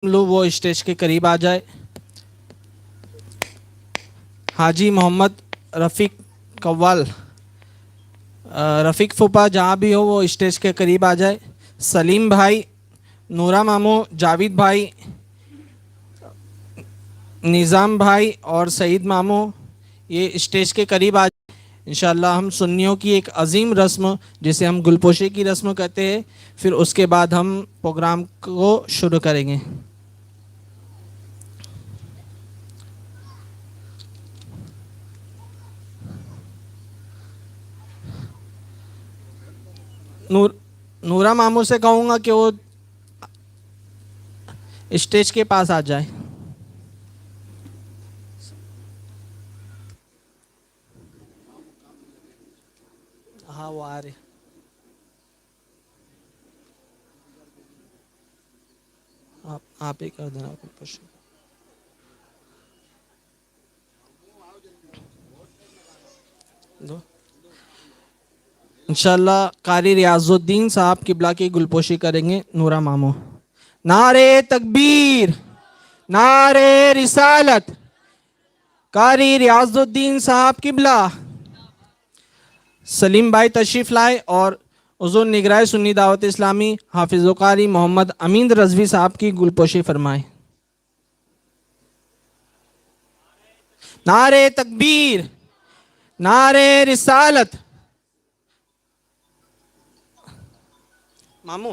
لو وہ اسٹیج کے قریب آ جائے۔ حاجی محمد رفیق قوال، رفیق پھوپا جہاں بھی ہو وہ اسٹیج کے قریب آ جائے۔ سلیم بھائی، نورا ماموں، جاوید بھائی، نظام بھائی اور سعید ماموں یہ اسٹیج کے قریب آ جائے۔ انشاءاللہ ہم سنیوں کی ایک عظیم رسم جسے ہم گلپوشی کی رسم کہتے ہیں، پھر اس کے بعد ہم پروگرام کو شروع کریں گے۔ نورا ماموں سے کہوں گا کہ وہ اسٹیج کے پاس آ جائے۔ ہاں وہ آ رہے۔ آپ ہی کر دینا کچھ۔ انشاءاللہ قاری ریاض الدین صاحب قبلہ کی گلپوشی کریں گے نورا ماموں۔ نعرہ تکبیر، نعرہ رسالت، قاری ریاض الدین صاحب قبلہ۔ سلیم بھائی تشریف لائے اور حضور نگراہ سنی دعوت اسلامی حافظ و قاری محمد امین رضوی صاحب کی گلپوشی فرمائیں۔ نعرہ تکبیر، نعرہ رسالت۔ ماموں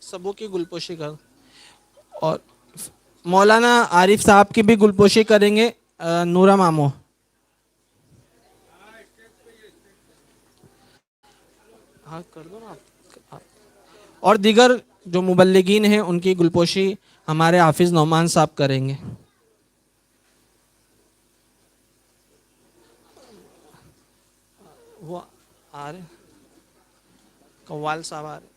سبوں کی گلپوشی کر، اور مولانا عارف صاحب کی بھی گلپوشی کریں گے نورا ماموں۔ ہاں کر دو نا آپ۔ اور دیگر جو مبلغین ہیں ان کی گلپوشی ہمارے حافظ نعمان صاحب کریں گے۔ وہ آ رہے قوال صاحب آ رہے۔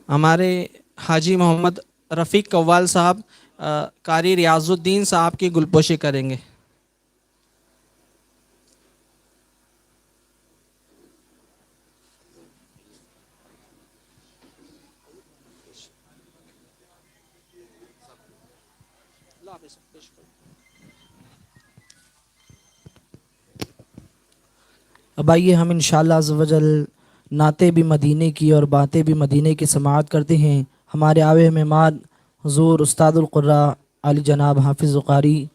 ہمارے حاجی محمد رفیق قوال صاحب قاری ریاض الدین صاحب کی گلپوشی کریں گے۔ اب آئیے ہم انشاءاللہ عز و جل نعتیں بھی مدینے کی اور باتیں بھی مدینے کی سماعت کرتے ہیں۔ ہمارے آوے مہمان حضور استاد القراء علی جناب حافظ و قاری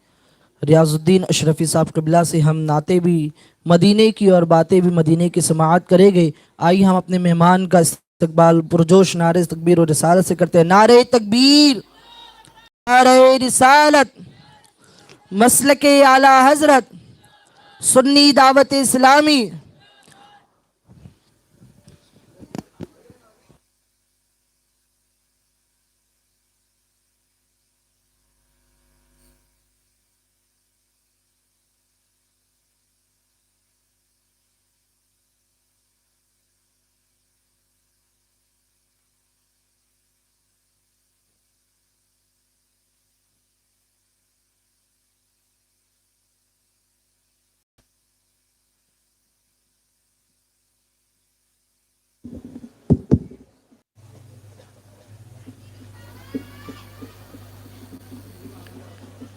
ریاض الدین اشرفی صاحب قبلہ سے ہم نعتیں بھی مدینے کی اور باتیں بھی مدینے کی سماعت کریں گے۔ آئیے ہم اپنے مہمان کا استقبال پرجوش نعرہ تکبیر و رسالت سے کرتے ہیں۔ نعرہ تکبیر، نعرہ رسالت، مسلک اعلیٰ حضرت سنی دعوت اسلامی۔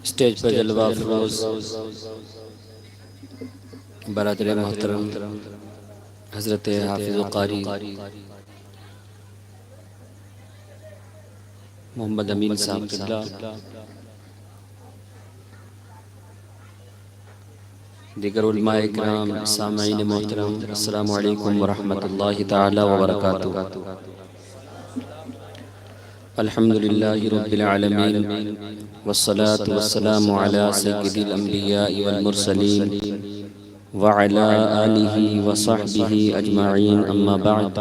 اسٹیج پر جلوہ افروز برادر محترم حضرت حافظ و قاری محمد امین صاحب قبلہ، دیگر علماء اکرام، سامعین محترم، السلام علیکم ورحمۃ اللہ تعالی وبرکاتہ۔ الحمدللہ رب العالمین والصلاة والسلام علی سید الانبیاء والمرسلین وعلی آلہ وصحبہ اجمعین، اما بعد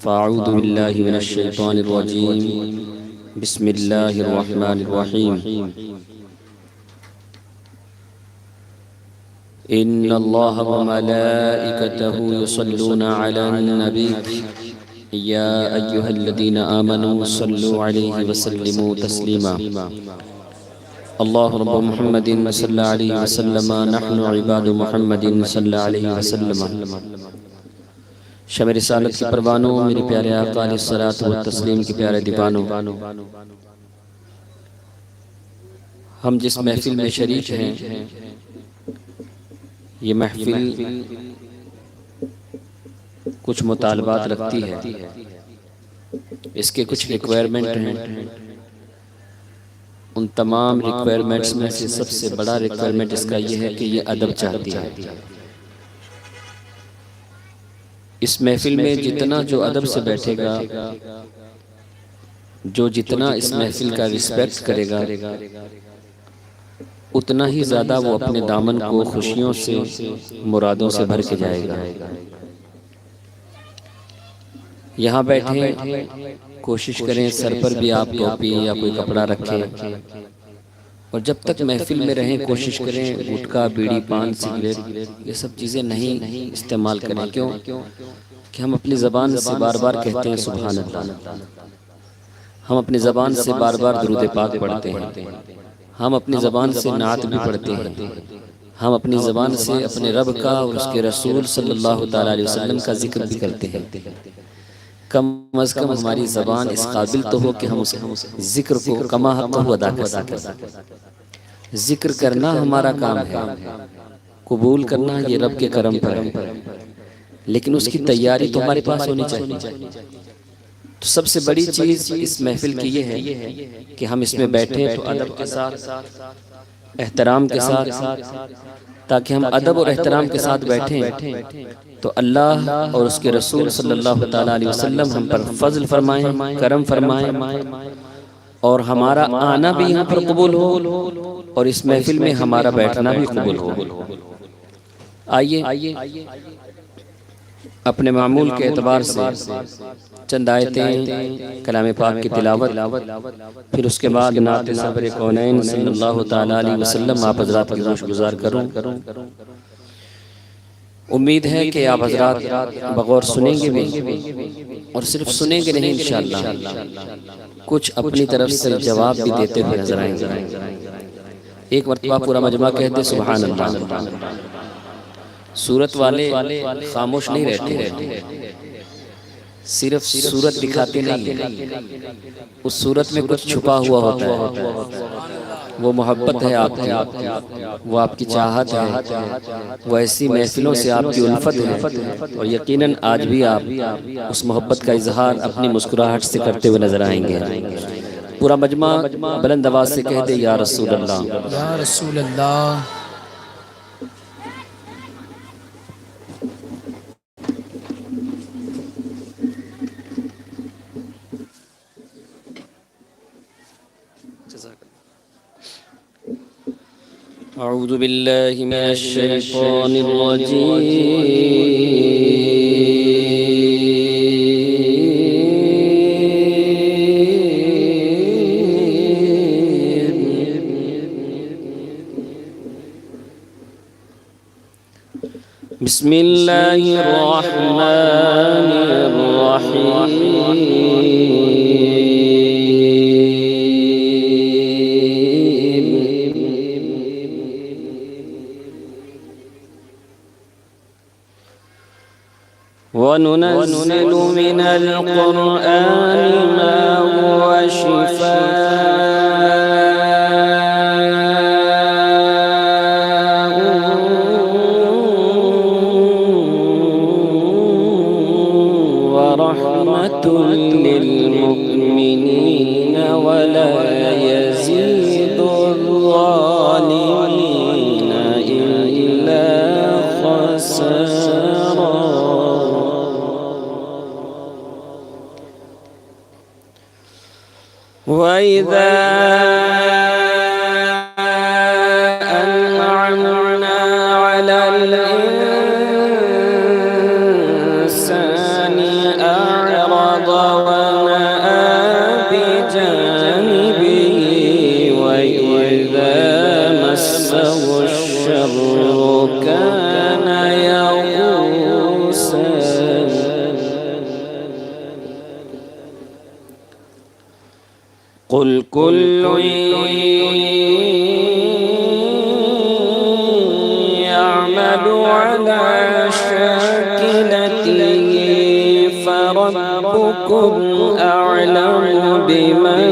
فاعوذ باللہ من الشیطان الرجیم، بسم اللہ الرحمن الرحیم۔ ان اللہ وملائکتہ یصلون علی النبی یا ایہا الذین آمنوا صلوا علیہ وسلموا تسلیما۔ اللہ رب محمد صلی اللہ علیہ وسلم، نحن عباد محمد صلی اللہ علیہ وسلم۔ شمع رسالت کے پروانوں، میرے پیارے آقا علیہ الصلوۃ والتسلیم کے پیارے دیوانوں، ہم جس محفل میں شریک ہیں، یہ محفل کچھ مطالبات رکھتی ہے، اس کے کچھ ریکوائرمنٹ ہیں۔ ان تمام ریکوائرمنٹس میں سے سب سے بڑا ریکوائرمنٹ اس کا یہ ہے کہ یہ ادب چاہتی ہے۔ اس محفل میں جتنا جو ادب سے بیٹھے گا، جو جتنا اس محفل کا رسپیکٹ کرے گا، اتنا ہی زیادہ وہ اپنے دامن کو خوشیوں سے، مرادوں سے بھر کے جائے گا۔ یہاں بیٹھے کوشش کریں سر پر بھی آپ ٹوپی یا کوئی کپڑا رکھیں، اور جب تک محفل میں رہیں کوشش کریں گٹکا، بیڑی، پان، سگریٹ یہ سب چیزیں نہیں استعمال کریں۔ کیوں کہ ہم اپنی زبان سے بار بار کہتے ہیں سبحان اللہ، ہم اپنی زبان سے بار بار درود پاک پڑھتے ہیں، ہم اپنی زبان سے نعت بھی پڑھتے ہیں، ہم اپنی زبان سے اپنے رب کا اور اس کے رسول صلی اللہ تعالیٰ علیہ وسلم کا ذکر بھی کرتے ہیں۔ کم از کم ہماری زبان اس قابل تو ہو کہ ہم اس ذکر کو کما حقہ ادا کر سکیں۔ ذکر کرنا ہمارا کام ہے، قبول کرنا یہ رب کے کرم پر ہے، لیکن اس کی تیاری تو ہمارے پاس ہونی چاہیے۔ تو سب سے بڑی چیز اس محفل کی یہ ہے کہ ہم اس میں بیٹھیں تو ادب کے ساتھ، احترام کے ساتھ، تاکہ ہم ادب اور احترام کے ساتھ بیٹھیں تو اللہ اور اس کے رسول صلی اللہ تعالیٰ علیہ وسلم ہم پر فضل فرمائیں، کرم فرمائیں، اور ہمارا آنا بھی یہاں پر قبول ہو اور اس محفل میں ہمارا بیٹھنا بھی قبول ہو۔ آئیے اپنے معمول کے اعتبار سے چند آیتیں کلام پاک کی تلاوت، پھر اس کے بعد نعت سرور کونین صلی اللہ تعالیٰ علیہ وسلم آپ حضرات کی گوش گزار کروں۔ امید ہے کہ آپ حضرات بغور سنیں گے بھی، اور صرف سنیں گے نہیں انشاءاللہ کچھ اپنی طرف سے جواب بھی دیتے ہوئے نظر آئیں گے۔ ایک مرتبہ پورا مجمع کہتے سبحان اللہ۔ صورت والے خاموش نہیں رہتے، صرف صورت دکھاتے نہیں ہیں، اس صورت میں کچھ چھپا ہوا ہوتا ہے۔ وہ محبت ہے آپ کی، وہ آپ کی چاہت ہے، وہ ایسی محفلوں سے آپ کی الفت ہے، اور یقیناً آج بھی آپ اس محبت کا اظہار اپنی مسکراہٹ سے کرتے ہوئے نظر آئیں گے۔ پورا مجمع بلند آواز سے کہہ دے یا رسول اللہ، یا رسول اللہ۔ اعوذ باللہ من الشیطان الرجیم، بسم اللہ الرحمن الرحیم۔ وَنُنَزِّلُ مِنَ الْقُرْآنِ مَا هُوَ شِفَاءٌ وَرَحْمَةٌ لِّلْمُؤْمِنِينَ وَلَا يَزِيدُ الظَّالِمِينَ إِلَّا خَسَارًا۔ وَإِذَا أَنْعَمْنَا عَلَى الْإِنسَانِ أَعْرَضَ وَنَأَىٰ بِجَانِبِهِ وَإِذَا مَسَّهُ الشَّرُّ كَانَ يَئُوسًا۔ قل كل يعمل على شاكلته فربكم أعلم بمن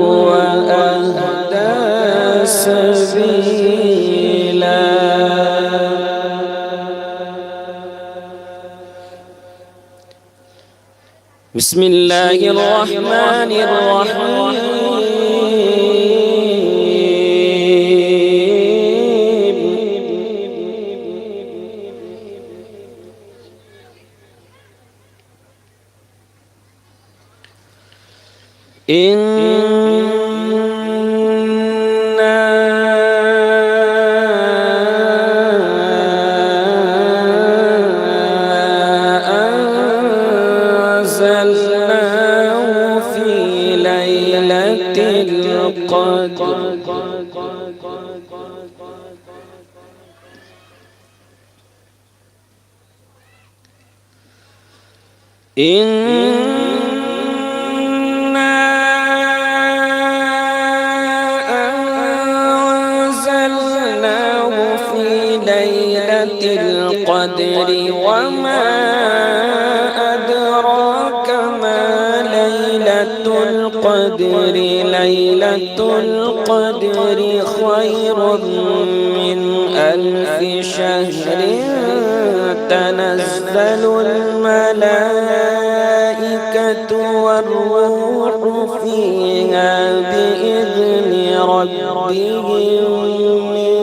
هو أهدى سبيلا. بسم الله الرحمن الرحيم. أنزلناه في ليلة القدر. أنزلناه في ليلة القدر وما أدراك ما ليلة القدر. ليلة القدر خير من 1000 شهر. تنزل الملائكة والروح فيها بإذن ربهم من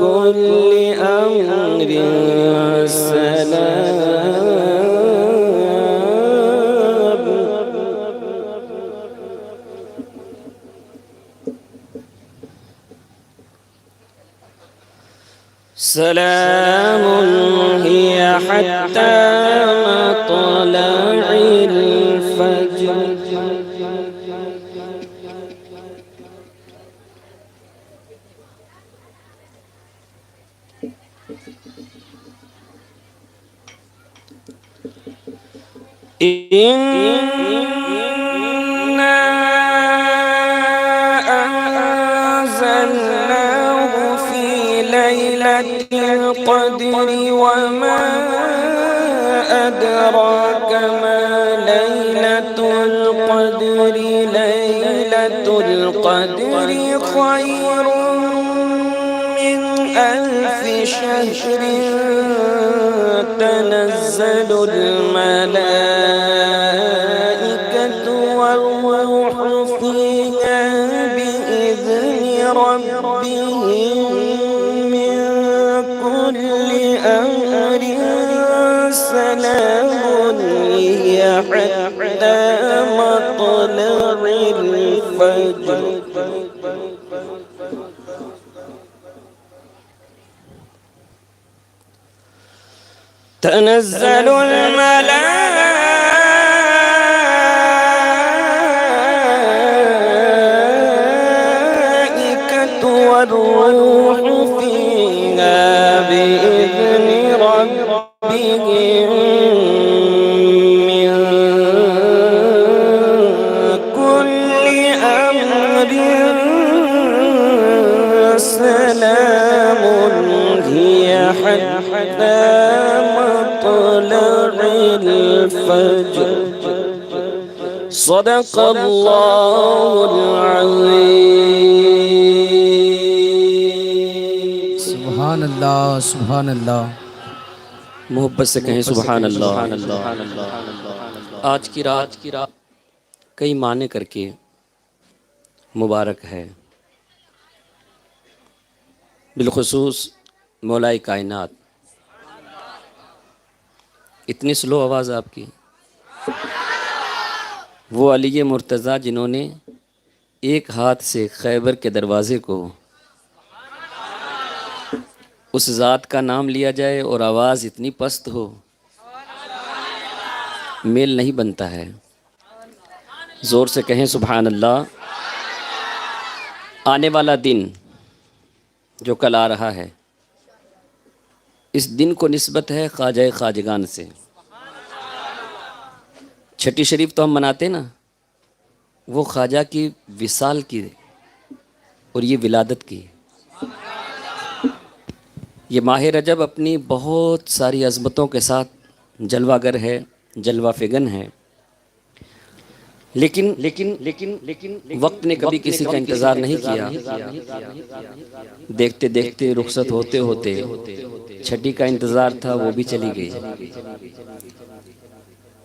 كل أمر سلام. سلام هي حتى مطلع الفجر. إنا أنزلناه في ليلة القدر وما أدراك ما ليلة القدر. ليلة القدر خير من 1000 شهر. تنزل الملائكة والروح فيها بإذن ربهم من كل أمر سلام هي حتى مطلع الفجر. تنزل الملائكة والروح فيها بإذن ربهم من كل أمر سلام هي حتى مطلع الفجر. صدق الله العظيم. سبحان اللہ سبحان اللہ. محبت سے کہیں سبحان اللہ. آج کی رات کئی معنی کر کے مبارک ہے. بالخصوص مولا کائنات. اتنی سلو آواز آپ کی. وہ علی مرتضیٰ جنہوں نے ایک ہاتھ سے خیبر کے دروازے کو اس ذات کا نام لیا جائے اور آواز اتنی پست ہو، میل نہیں بنتا ہے. زور سے کہیں سبحان اللہ. آنے والا دن جو کل آ رہا ہے، اس دن کو نسبت ہے خواجہ خواجگان سے. چھٹی شریف تو ہم مناتے نا، وہ خواجہ کی وصال کی اور یہ ولادت کی. یہ ماہ رجب اپنی بہت ساری عظمتوں کے ساتھ جلوہ گر ہے. جلوہ فگن ہیں، لیکن وقت نے کبھی کسی کا انتظار نہیں کیا. دیکھتے دیکھتے رخصت ہوتے ہوتے چھٹی کا انتظار تھا، وہ بھی چلی گئی.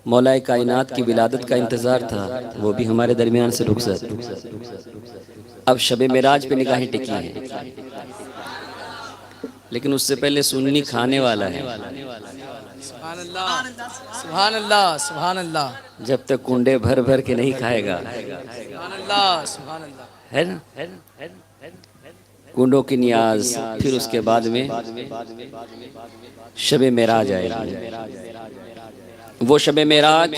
مولا کائنات کی ولادت کا انتظار تھا، وہ بھی ہمارے درمیان سے رخصت. اب شب معراج پہ نگاہیں ٹکی ہیں، لیکن اس سے پہلے سننی کھانے والا ہے. سبحان اللہ سبحان اللہ سبحان اللہ جب تک کنڈے بھر بھر کے نہیں کھائے گا، سبحان اللہ سبحان اللہ. ہے نا، کنڈوں کی نیاز. پھر اس کے بعد میں شب معراج آئے گی. وہ شب معراج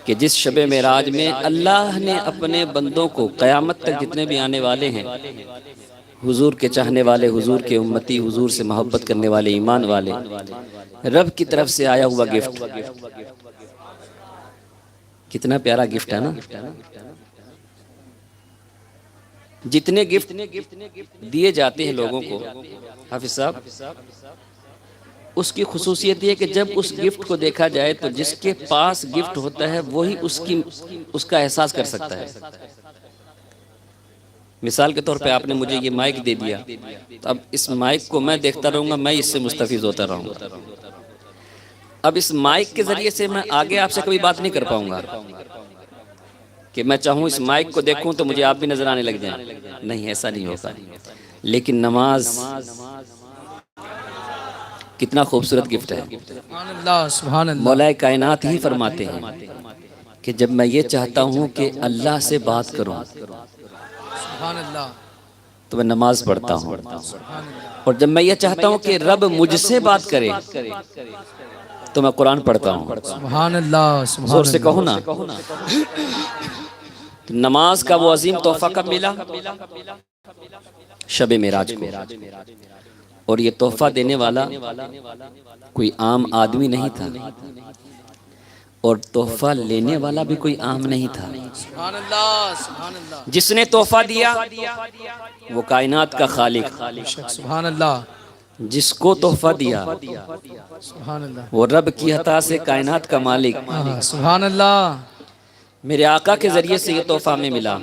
کہ جس شب معراج میں اللہ نے اپنے بندوں کو قیامت تک جتنے بھی آنے والے ہیں، حضور کے چاہنے والے، حضور کے امتی، حضور سے محبت کرنے والے، ایمان والے، رب کی طرف سے آیا ہوا گفٹ. کتنا پیارا گفٹ ہے نا. جتنے گفٹ دیے جاتے ہیں لوگوں کو حافظ صاحب، اس کی خصوصیت یہ ہے کہ جب اس گفٹ کو دیکھا جائے تو جس کے پاس گفٹ ہوتا ہے وہی اس کا احساس کر سکتا ہے. مثال کے طور پہ آپ نے مجھے یہ مائک دے دیا، تو اب اس مائک کو میں دیکھتا رہوں گا، میں اس سے مستفیض ہوتا رہوں گا. اب اس مائک کے ذریعے سے میں آگے آپ سے کبھی بات نہیں کر پاؤں گا کہ میں چاہوں اس مائک کو دیکھوں تو مجھے آپ بھی نظر آنے لگ جائیں. نہیں، ایسا نہیں ہوتا. لیکن نماز کتنا خوبصورت گفٹ ہے. سبحان اللہ سبحان اللہ. مولا کائنات ہی فرماتے ہیں کہ جب میں یہ چاہتا ہوں کہ اللہ سے بات کروں سبحان اللہ تو میں نماز پڑھتا ہوں، سبحان اللہ. اور جب میں یہ چاہتا ہوں کہ رب مجھ سے بات کرے تو میں قرآن پڑھتا ہوں. سبحان اللہ سبحان زور سے کہو نا. نماز کا وہ عظیم تحفہ کب ملا؟ شب معراج کو. اور یہ تحفہ دینے والا کوئی عام آدمی نہیں تھا، اور تحفہ لینے والا بھی کوئی عام نہیں تھا. سبحان اللہ سبحان اللہ. جس نے تحفہ دیا وہ کائنات کا خالق، سبحان اللہ جس کو تحفہ دیا سبحان اللہ. وہ رب کی عطا سے کائنات کا مالک. سبحان اللہ. میرے آقا کے ذریعے سے یہ تحفہ ہمیں ملا،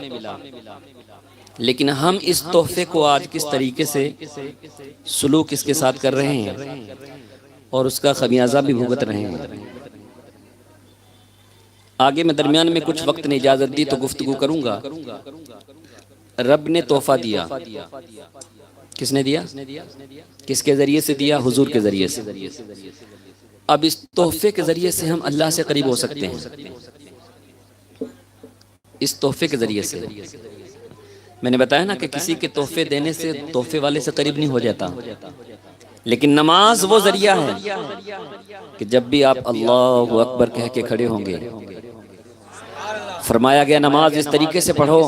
لیکن ہم اس تحفے کو آج کس طریقے سے سلوک اس کے ساتھ کر رہے ہیں اور اس کا خمیازہ بھی بھگت رہے ہیں. آگے میں درمیان میں کچھ وقت نے اجازت دی تو گفتگو کروں گا. رب نے تحفہ دیا. کس نے دیا؟ کس کے ذریعے سے دیا؟ حضور کے ذریعے سے. اب اس تحفے کے ذریعے سے ہم اللہ سے قریب ہو سکتے ہیں. اس تحفے کے ذریعے سے میں نے بتایا نا کہ کسی کے تحفے دینے سے تحفے والے سے قریب نہیں ہو جاتا، لیکن نماز وہ ذریعہ ہے کہ جب بھی آپ اللہ اکبر کہہ کے کھڑے ہوں گے، فرمایا گیا نماز اس طریقے سے پڑھو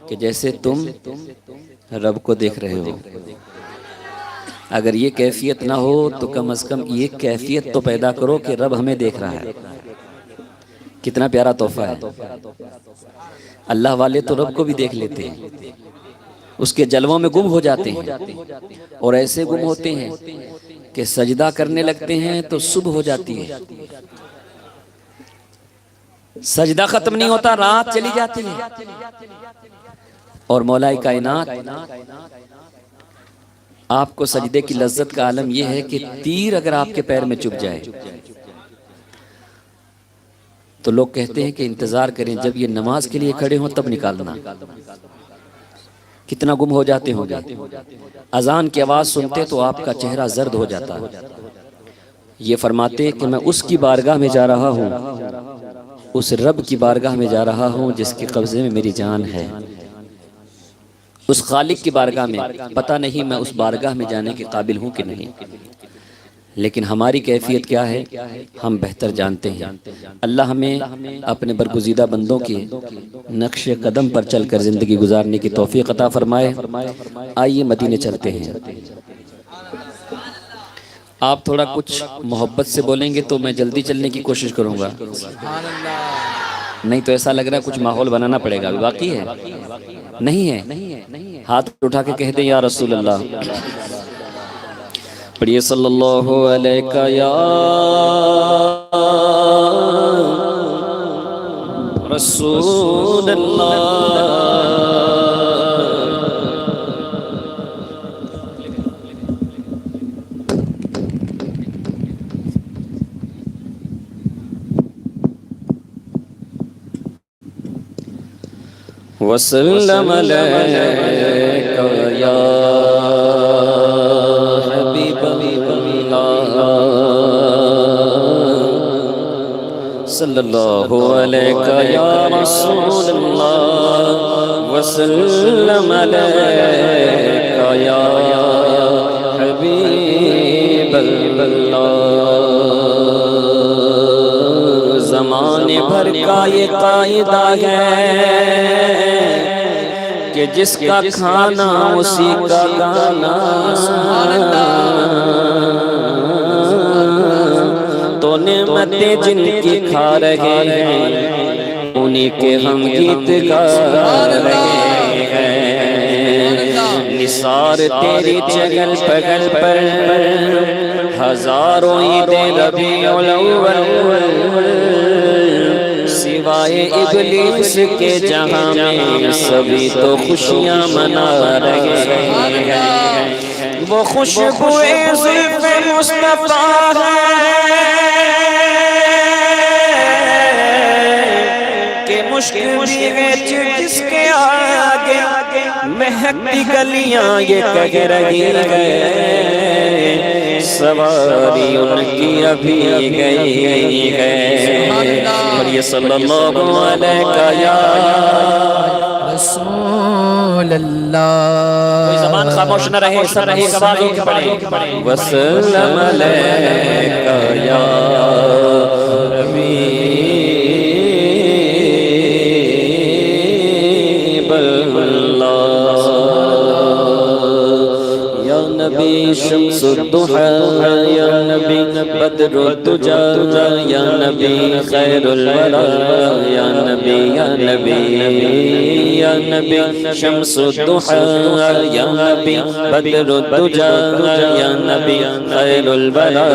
کہ جیسے تم رب کو دیکھ رہے ہو. اگر یہ کیفیت نہ ہو تو کم از کم یہ کیفیت تو پیدا کرو کہ رب ہمیں دیکھ رہا ہے. کتنا پیارا تحفہ ہے. اللہ والے تو رب کو بھی دیکھ لیتے ہیں، اس کے جلووں میں گم ہو جاتے ہیں، اور ایسے گم ہوتے ہیں کہ سجدہ کرنے لگتے ہیں تو صبح ہو جاتی ہے. سجدہ ختم نہیں ہوتا، رات چلی جاتی ہے. اور مولا کائنات آپ کو سجدے کی لذت کا عالم یہ ہے کہ تیر اگر آپ کے پیر میں چبھ جائے تو لوگ کہتے ہیں کہ انتظار کریں، جب یہ نماز کے لیے کھڑے ہوں تب نکالنا. کتنا گم ہو جاتے ہوں گے. اذان کی آواز سنتے تو آپ کا چہرہ زرد ہو جاتا. یہ فرماتے کہ میں اس کی بارگاہ میں جا رہا ہوں، اس رب کی بارگاہ میں جا رہا ہوں جس کے قبضے میں میری جان ہے. اس خالق کی بارگاہ میں. پتہ نہیں میں اس بارگاہ میں جانے کے قابل ہوں کہ نہیں، لیکن ہماری کیفیت کیا ہے ہم بہتر جانتے ہیں. اللہ ہمیں اپنے برگزیدہ بندوں کے نقش قدم پر چل کر زندگی گزارنے کی توفیق عطا فرمائے. آئیے مدینے چلتے ہیں. آپ تھوڑا کچھ محبت سے بولیں گے تو میں جلدی چلنے کی کوشش کروں گا، نہیں تو ایسا لگ رہا ہے کچھ ماحول بنانا پڑے گا. واقعی ہے نہیں ہے؟ ہاتھ اٹھا کے کہہ دیں یا رسول اللہ. پڑھیے صلی اللہ علیہ یا رسول اللہ. وسلم علیک یا حبیب اللہ صلی اللہ علیک یا رسول اللہ وسلم علیک یا حبیب اللہ. زمانے بھر کا یہ قاعدہ ہے کہ جس کا کھانا اسی کا گانا. تو نعمتیں جن کی کھا رہے ہیں انہی کے ہم گیت گا رہے ہیں. نثار تیری چگل پگل پر ہزاروں عید ربیع الاول سوائے ابلیس کے جہاں میں سبھی تو خوشیاں منا رہے ہیں. وہ خوشبوئے زلف مصطفیٰ ہے کہ مشکل بھی ہے جس کے آگے مہکتی گلیاں یہ کہہ رہی ہے سواری ان کی ابھی گئی ہے. اور یہ صلی اللہ علیہ یا رسول اللہ. کوئی زبان خاموش نہ رہے سب ایک آواز ہو کے پڑھیں. وسلم علیک یا حبیب اللہ یا نبی شمس الضحى یا نبی بدر الدجى یا نبی خیر الورى یا نبی یا نبی یا نبی شمس الضحى یا نبی بدر الدجى یا نبی خیر الورى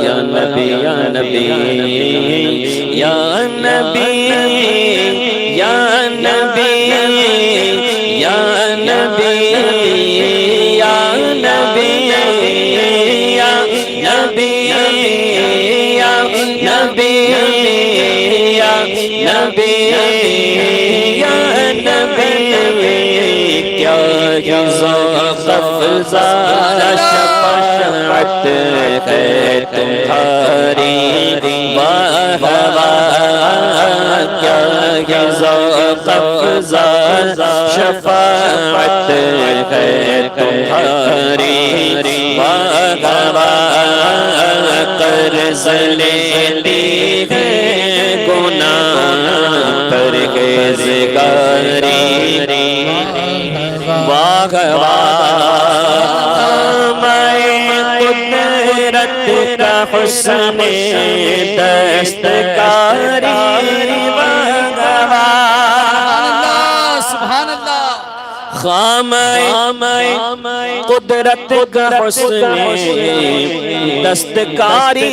یا نبی یا نبی یا نبی یا نبی یا نبی شفاعت ہے تمہاری واہ واہ کیا ذوق افزا شفاعت ہے تمہاری واہ واہ قرض لیتی ہے گناہ پرہیزگاری واہ واہ میں قدرت کا حسن دستکاری واہ واہ سبحان اللہ. خام قدرت کا حسن دستکاری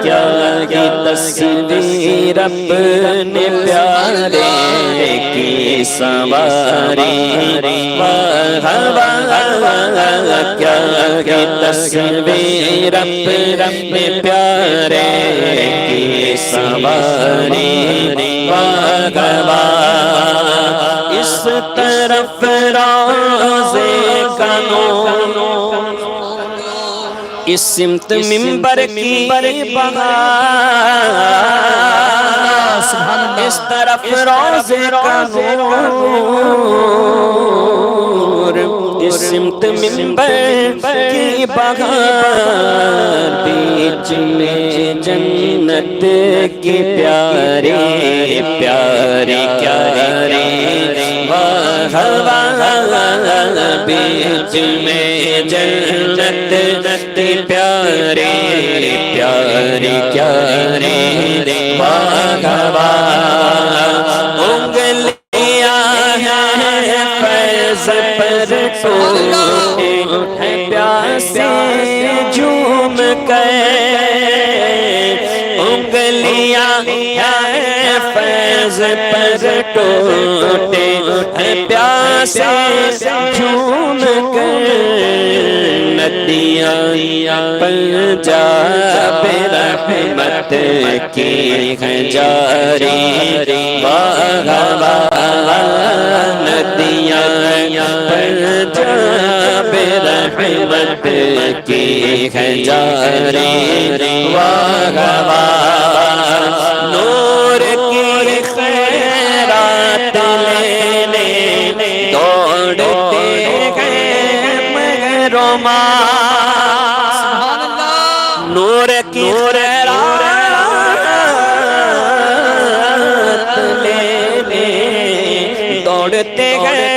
کیا کی تصویر اپنے پیارے کی سواری کیا کی تصویر اپنے پیارے کی سواری اس طرف روضے کا نور اس سمت منبر کی بہار اس طرف روضے کا نور اس سمت منبر کی بہار بیچ میں جنت کی پیاری پیاری بیچ میں جنت کی پیاری پیاری انگلیاں ہیں فیض پر تو کر انگلیاں ہیں فیض پر ٹوٹے ہیں پیاسے جھوم کر ندیاں پنجاب رحمت کی ہیں جاری واہ واہ ندیاں پنجاب رحمت کی ہیں جاری واہ واہ نور کی خیرات لینے دوڑتے گئے مغرما نور کی خیرات لینے دوڑتے گئے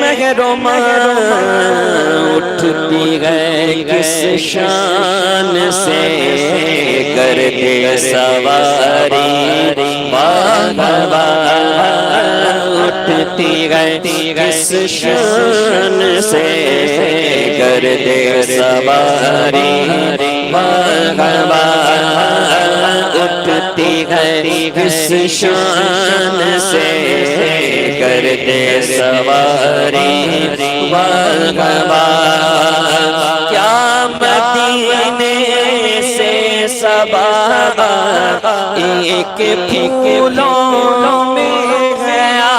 مغرما اٹھتی گئے کس شان سے کرتے سواری واہ واہ اٹھتی گئے کس شان سے کرتے سواری واہ واہ اٹھتی گئے کس شان سے کرتے سواری واہ واہ کیا مدینے سے صبا ایک پھولوں میں گیا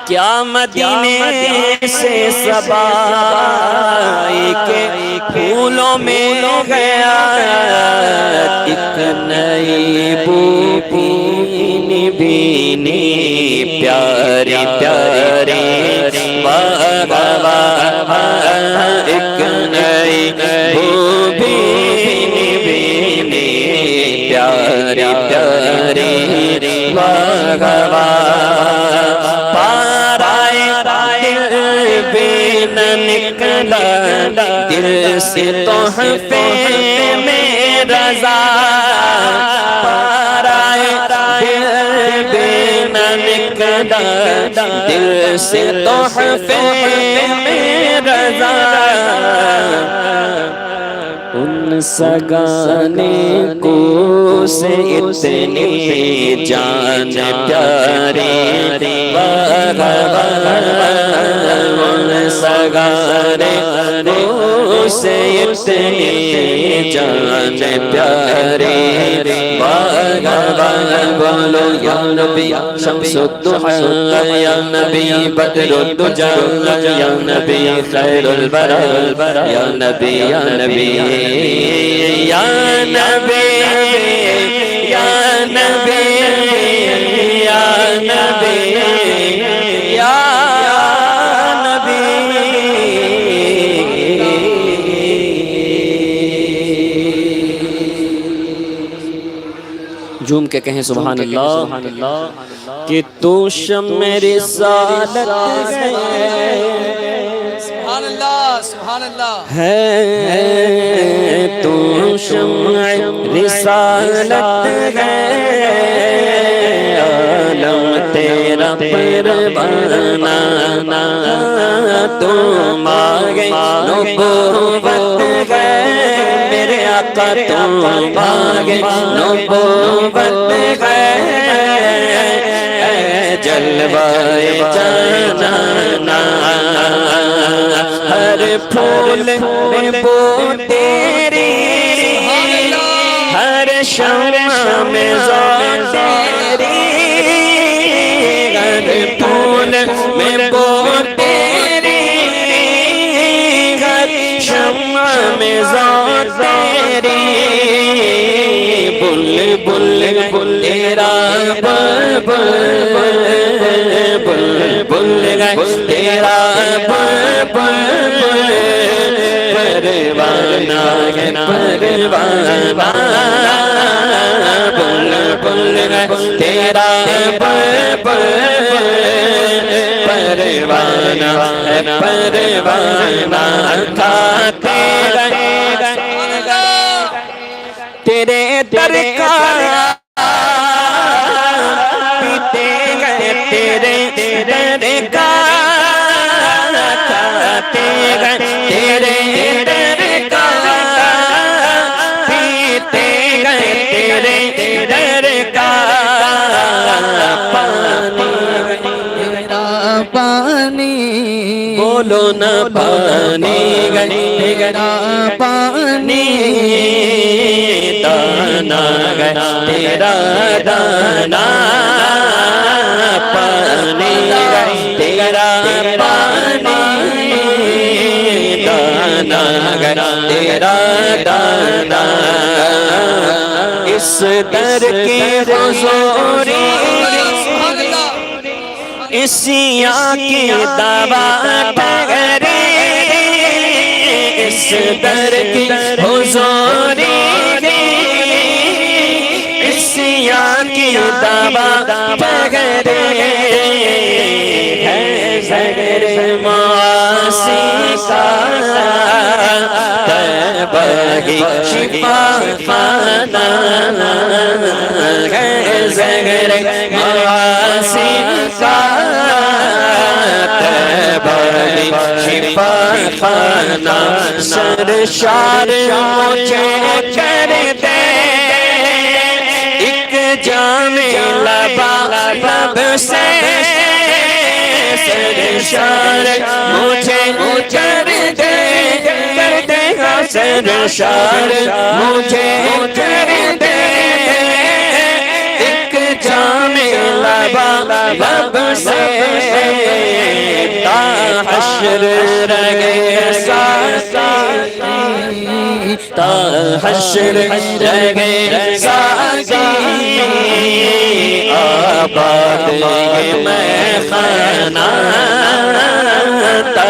کیا مدینے سے صبا ایک پھولوں میں گیا ایک نئی بو بھینی بھینی پیاری پیاری واہ واہ ایک نئی بو بھینی بھینی پیاری پیاری واہ واہ نکلا دل سے تحفے میں رضا پارائے دل بے نکلا دل سے تحفے میں رضا ان سگانے کو سے اتنی جان پیاری واہ واہ ان سگانے کو سے اتنی جان پیاری واہ واہ بولو یا نبی شمس الضحی یا نبی بدر الدجا یا نبی خیر البرا یا نبی یا نبی یا نبی یا نبی یا نبی یا نبی جھوم کے کہیں سبحان اللہ کہ تو شمع رسالت ہے سبحان اللہ سبحان اللہ ہے تو شمع رسالت ہے عالم تیرا پروانہ تو مانگے نبوت ہے میرے آقا تو مانگے نبوت ہے جلوائے جانانا ہر پھول میں بو تیری ہر شمع میں ذات تیری ہر پھول میں بو تیری ہر شمع میں ذات تیری بل بل بل تیرا بل بل بل تیرا بل پروانہ ہے پروانہ بل بل تیرا بل پروانہ ہے پروانہ کھاتے گئے تیرے در کا پیتے گئے تیرے در کا کھاتے گئے تیرے در کا پانی بولو نہ پانی گئے تیرا پانی دانا گئے تیرا دانا پانی گئے تیرا پانی دانا گئے تیرا دانا اس در کی حضوری اسی کی دعوت ٹھہری اس در کی حضوری اسی کی دعوت ٹھہری ہے زہر معاصی کا تباہی شفا خانہ ہے زہر معاصی کا تباہی شفا خانہ سرشار مجھے کر دے ایک جام لبا لب سے سرشار مجھے کر دے سرشار مجھے کر دے ایک جام لبا لب سے تا حشر رہے ساتھی تا حشر رہے ساتھی آباد یہ میں خانہ تا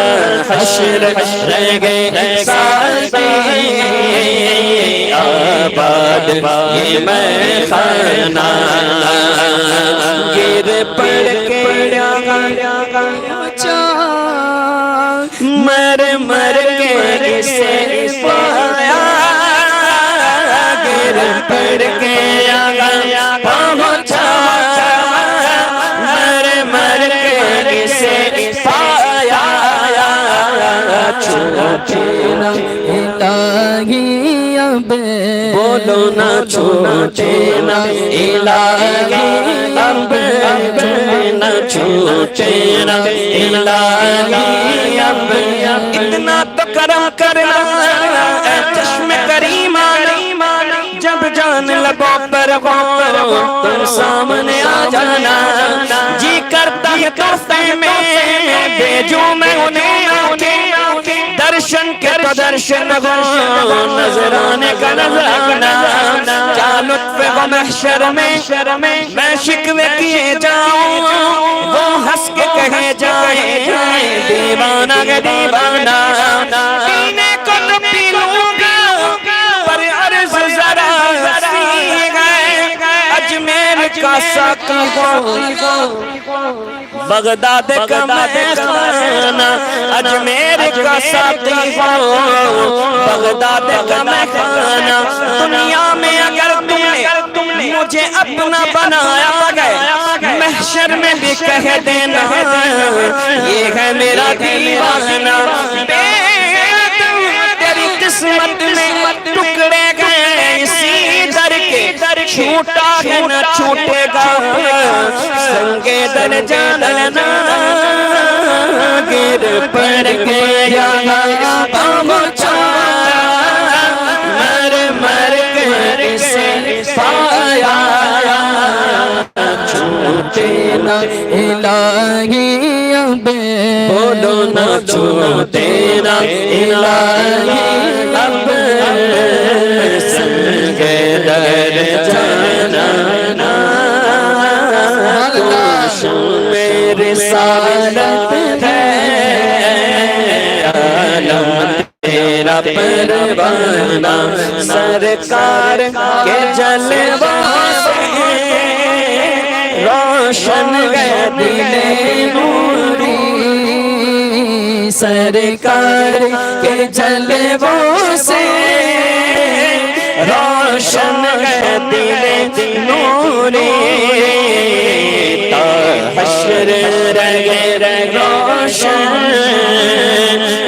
حشر رہے ساتھی آباد یہ میں خانہ گر پڑ کے مر مر کے کسے پایا گر پڑ کے پہنچا مر مر کے کسے پایا چھوٹے نہ الہی اب بولو نہ چھوٹے نہ الہی اب نہ چھوٹے نہ الہی اب اتنا تو کرم کرنا اے چشم کریمانہ جب جان لبوں پر ہو تم سامنے آ جانا جی کرتا ہے کفتے میں بھیجوں میں انہیں درشن کے تو درشن ہو نظرانے کا نظرانہ کیا لطف ہو محشر میں میں شکوے کیے جاؤں وہ ہنس کے کہے جائیں دیوانہ گے دیوانہ پینے کو تو پی لوں گا پر عرض ذرا سی گئے اجمیر کا ساقی ہو بغداد کا مہخانہ اجمیر کا ساقی ہو بغداد کا مہخانہ دنیا میں اگر تم نے مجھے اپنا بنایا گیا محشر میں بھی کہہ دینا یہ ہے میرا دیوانہ تیری قسمت میں ٹکڑے گئے اسی در کے چھوٹا ہے نہ چھوٹے گا سنگے در جاننا گر پڑ کے یہاں پہنچا مر مر کے سے پایا چھوٹے نہ الہی اب بولو نہ چھوٹے نہ الہی اب سنگے در جاننا میرے رسالت ہے عالم تیرا پروانہ سرکار کے جلووں سے روشن گئے دل نوری سرکار کے جلووں سے روشن گئے دل نوری تا حشر رہے روشن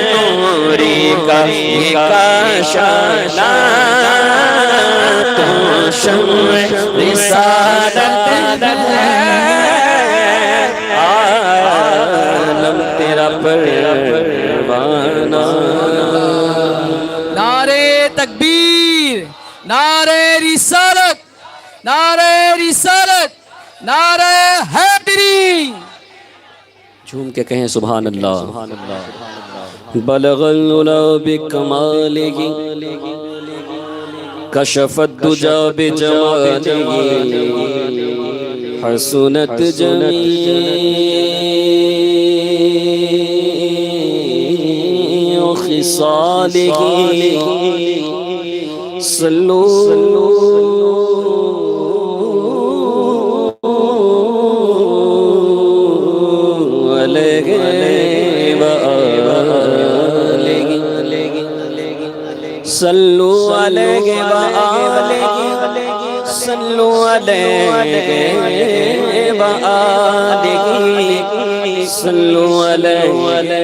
نوری کا شانہ تو شمع رسالت ہے عالم پروانہ نعرے تکبیر، نعرے رسالت، نعرے رسالت، نعرے حیدری. جھوم کے کہیں سبحان اللہ. بلغ العلا بکمالہ کشف الدجا بجمالہ حسنت جمیع خصالہ صلو علیہ صلو علیہ وآلہ صلو علیہ وآلہ صلو علیہ وآلہ.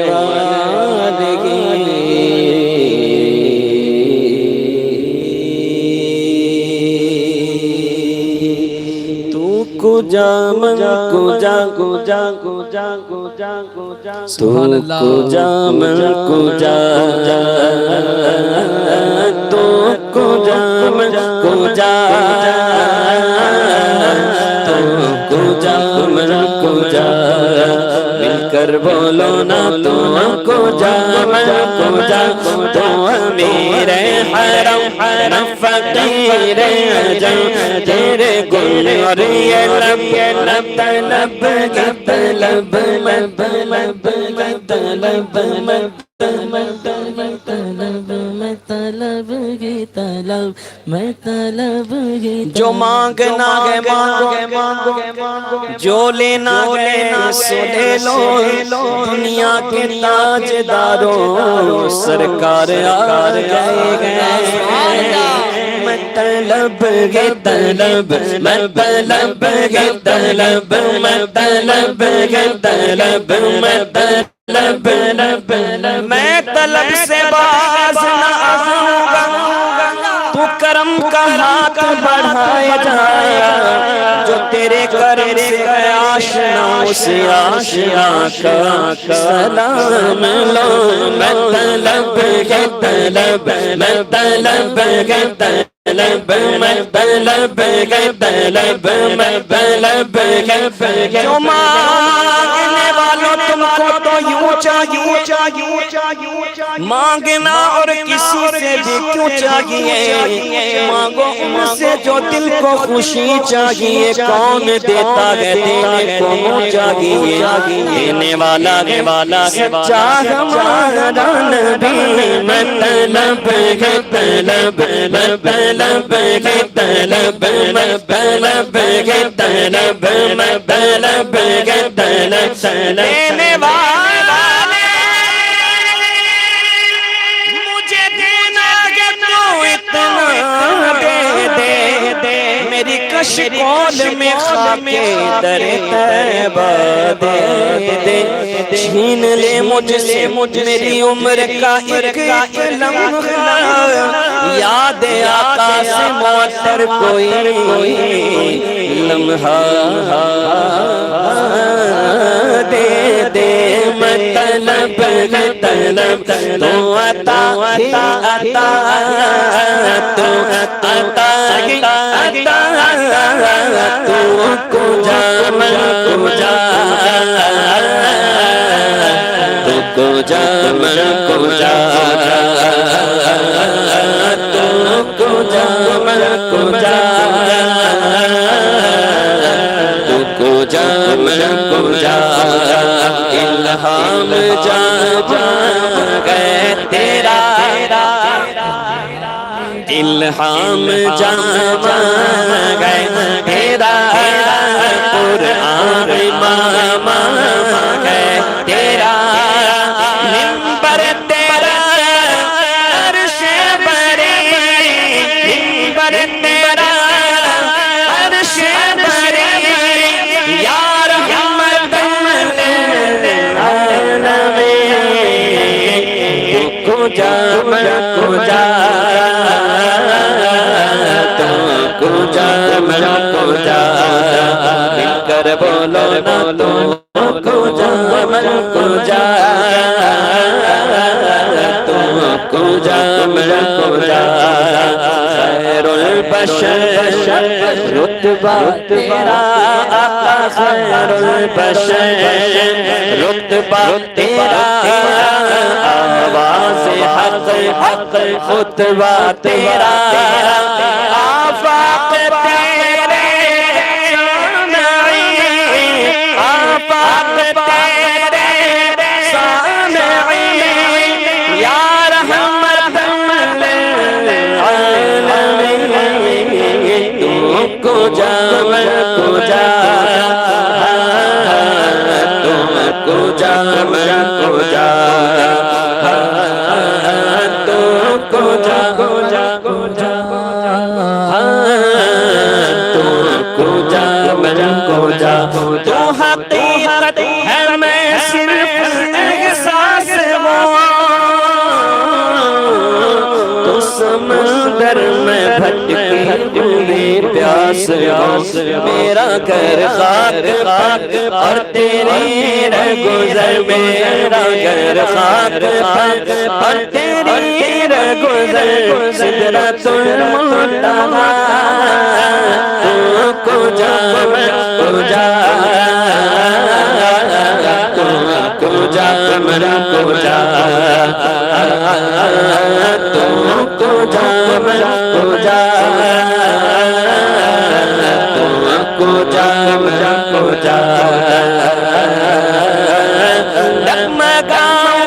تو کجا من کجا کجا کجا کجا کجا تو کجا من کجا تو کجا من کجا تو کجا من کجا مل کر بولو نا تو کجا من کجا تو امیر حرم فقیر عجم تیرے گل اور یہ لب طلب کے طلب مد لب طلب مد جو مانگنا ہے مانگو جو لینا ہے سو لے لو دنیا کے تاجداروں سرکار آ گئے مطلب ہے طلب مطلب ہے طلب مطلب ہے طلب مطلب میں طلب سے باز نہ آؤں گا تو کرم کا ہاتھ بڑھائے جا جو تیرے کرم سے آشنا اسے آشنا کا سلام لو مطلب ہے طلب مطلب ہے طلب مطلب ہے طلب مطلب ہے جو مانگنے والوں تم کو تو یوں چاہیے مانگنا اور کسی سے بھی کیوں چاہیے مانگو ان سے جو دل کو خوشی چاہیے کون دیتا ہے دینے کو منہ چاہیے دینے والا سچا ہمارا نبی مطلب ہے طلب مطلب ہے طلب مطلب ہے طلب مطلب ہے طلب دینے والا مجھے دینا ہے تو اتنا دے میری کش کول میں خاک در طیبہ دے چھین لے مجھ سے میری عمر کا ایک لمحہ یاد آقا سے معطر کوئی لمحہ دے مطلب طلب تو عطا تو عطا تو کجا من کجا تو کجا من کجا تو کجا من کجا تو کجا من کجا الہام جا گئے تیرا الہام جا گئے تیرا قرآن ماما گئے تیرا منبر تیرا عرش بری منبر تیرا عرش بری یا رحمت للعالمین تو کجا من کجا کجا من کجا مل کر بولو نا تو کجا من کجا جا ملک کو جا خیر البشر رتبہ تیرا آقا خیر البشر رتبہ تیرا آواز حق حق خطبہ تیرا آفاق تیرے سامعین آفاق تیرے سامعین یا رحمت للعالمین تو کو جا من کو جا تم کو جا من کو جا تم کو جا کو جا کو جا تم کو جا من کو جا تو حقیقت ہے میں صرف احساس وہ تو سمندر میں بھٹکی ہوئی پیاس میرا گھر خاک خاک اور تیری رہگزر میرا گھر خاک خاک اور تیری رہگزر سدرۃ المنتہا تو کو جا من کو جا تو کو جا من کو جا تو کو جا من کو جا تو کو جا من کو جا ڈگمگاؤں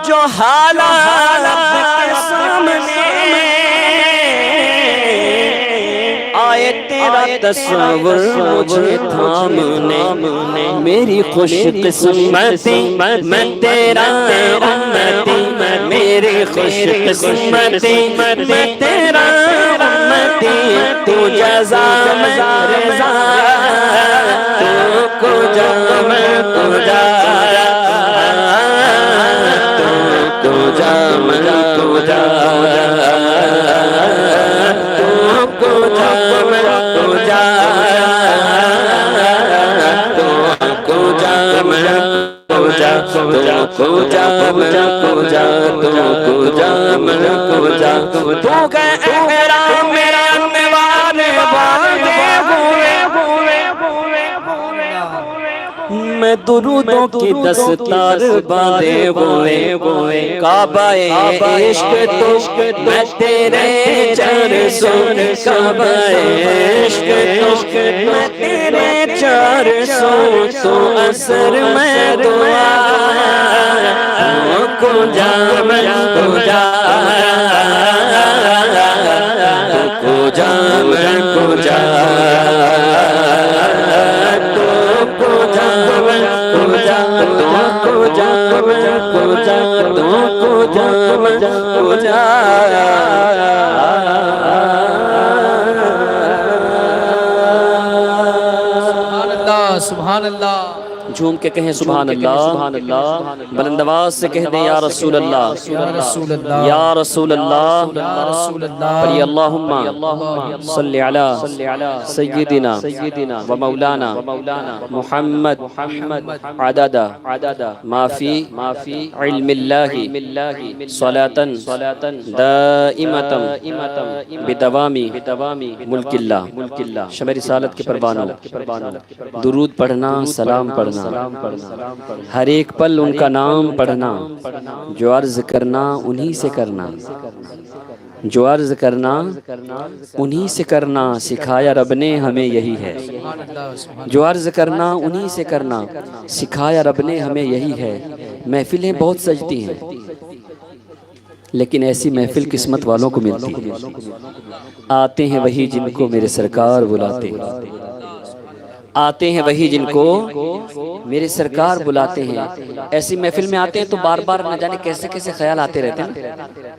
جو حالات کے سامنے آئے تیرا تصور مجھے تھامنے میری خوش قسمتی میں تیرا امتی میری خوش قسمتی میں تیرا امتی تو جزا میں رضا تو کو جا میں کو جا تو کو جا میں کو جا تو کو جا میں کو جا تو کو جا میں کو جا تو کو جا میں کو جا تو کو جا میں کو جا تو کہ احرام میرا نوانے باندھے میں درودوں کی دستار باندھے ہوئے کعبہ عشق تو میں تیرے چرسوں کعبہ عشق تو میں تیرے چرسوں تو اثر میں دعا کو جا من کو جا کو جا من کو جا تو کو جا من کو جا تو کو جا من کو جا تو کو جا من کو جا سبحان اللہ جھوم کے کہیں سبحان اللہ بلند آواز سے کہہ دیں یا رسول اللہ یا رسول اللہ پڑھی اللہم صلی علی سیدنا و مولانا محمد عدد ما فی علم اللہ صلاة دائمتا بدوام ملک اللہ شمع رسالت کے پروانوں درود پڑھنا سلام پڑھنا ہر ایک پل ان کا نام پڑھنا جو عرض کرنا انہی سے کرنا جو عرض کرنا انہی سے کرنا سکھایا رب نے ہمیں یہی ہے جو عرض کرنا انہی سے کرنا سکھایا رب نے ہمیں یہی ہے محفلیں بہت سجتی ہیں لیکن ایسی محفل قسمت والوں کو ملتی ہے آتے ہیں وہی جن کو میرے سرکار بلاتے ہیں آتے ہیں وہی جن کو میرے سرکار بلاتے ہیں ایسی محفل میں آتے ہیں تو بار بار نہ جانے کیسے کیسے خیال آتے رہتے ہیں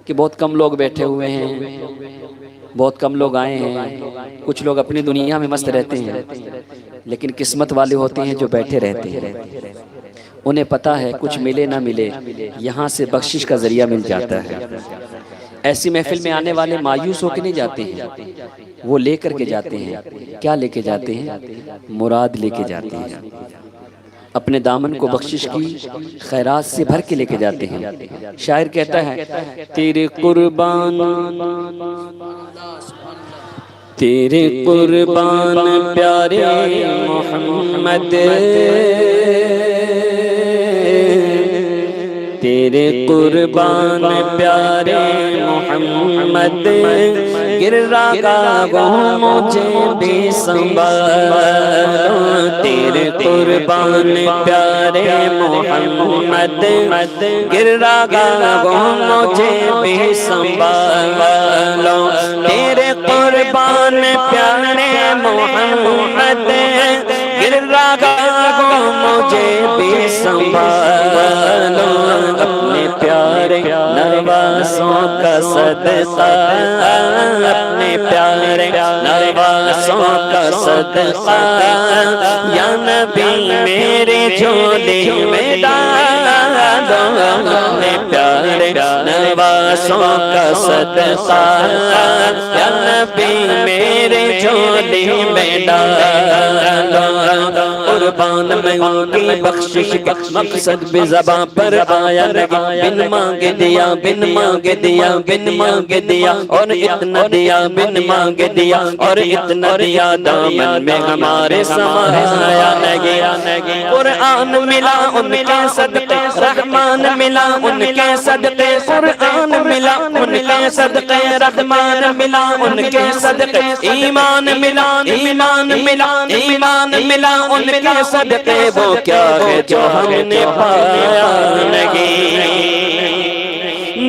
کہ بہت کم لوگ بیٹھے ہوئے ہیں بہت کم لوگ آئے ہیں کچھ لوگ اپنی دنیا میں مست رہتے ہیں لیکن قسمت والے ہوتے ہیں جو بیٹھے رہتے ہیں انہیں پتا ہے کچھ ملے نہ ملے یہاں سے بخشش کا ذریعہ مل جاتا ہے ایسی محفل میں آنے والے مایوس ہو کے نہیں جاتے ہیں وہ لے کر کے جاتے ہیں کیا لے کے جاتے ہیں مراد لے کے جاتے ہیں اپنے دامن کو بخشش کی خیرات سے بھر کے لے کے جاتے ہیں. شاعر کہتا ہے تیرے قربان پیارے محمد، تیرے قربان پیارے محمد، گر رہا ہوں مجھے بھی سنبھالو. تیرے قربان پیارے محمد، گر رہا ہوں مجھے بھی سنبھالو. تیرے قربان پیارے محمد، گر رہا ہوں مجھے بھی سنبھالو. اپنے پیارے نواسوں کا صدقہ، اپنے پیارے نواسوں کا صدقہ، یا نبی میرے جھولی میں ڈالو. اپنے پیارے نواسوں کا صدقہ، یا نبی میرے جھولی میں ڈالو. قربان میں ان کی بخشش کا مقصد بھی زباں پر آیا نہیں. بن مانگے دیا، بن مانگے دیا، بن مانگے دیا، اور اتنا دیا بن مانگے دیا، اور اتنا دیا دامن میں ہمارے سمایا نہیں. قرآن ملا ان کے صدقے، رحمان ملا ان کے صدقے، قرآن ملا ان کے صدقے، رحمان ملا ان کے صدقے، ایمان ملا، ایمان ملا، ایمان ملا ان کے صدقے. وہ کیا ہے جو ہم نے پایا نہیں.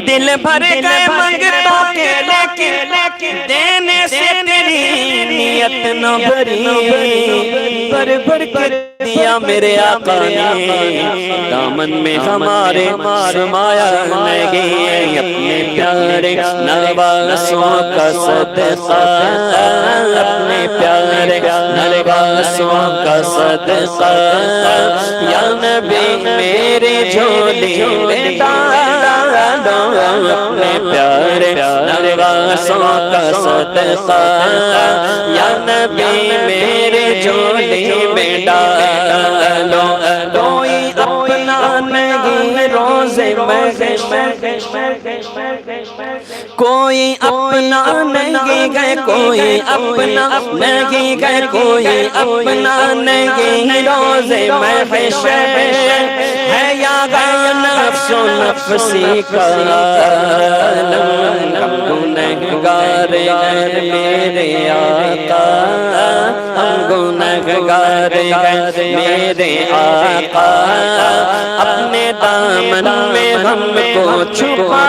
دل بھر گئے منگتوں کے لیکن دینے سے تیری نیت نہ بھری. بھر بھر کے دیا میرے آقا نے، دامن میں ہمارے سمایا نہیں. اپنے پیارے نواسوں کا صدقہ، اپنے پیارے نواسوں کا صدقہ، یا نبی میرے جھولی میں ڈالو. اپنے پیارے نواسوں کا صدقہ، یا نبی میرے جھولی میں ڈالو. کوئی اپنا نہیں روزے محشر، کوئی اپنا نہیں گئے، کوئی اپنا نہیں گئے، کوئی اپنا نہیں روزے محشر. ہے یا نفس و نفسی کا عالم، ہم گنہگار ہیں میرے آقا، ہم گنہگار ہیں میرے آقا. اپنے دامن میں ہم کو چھپا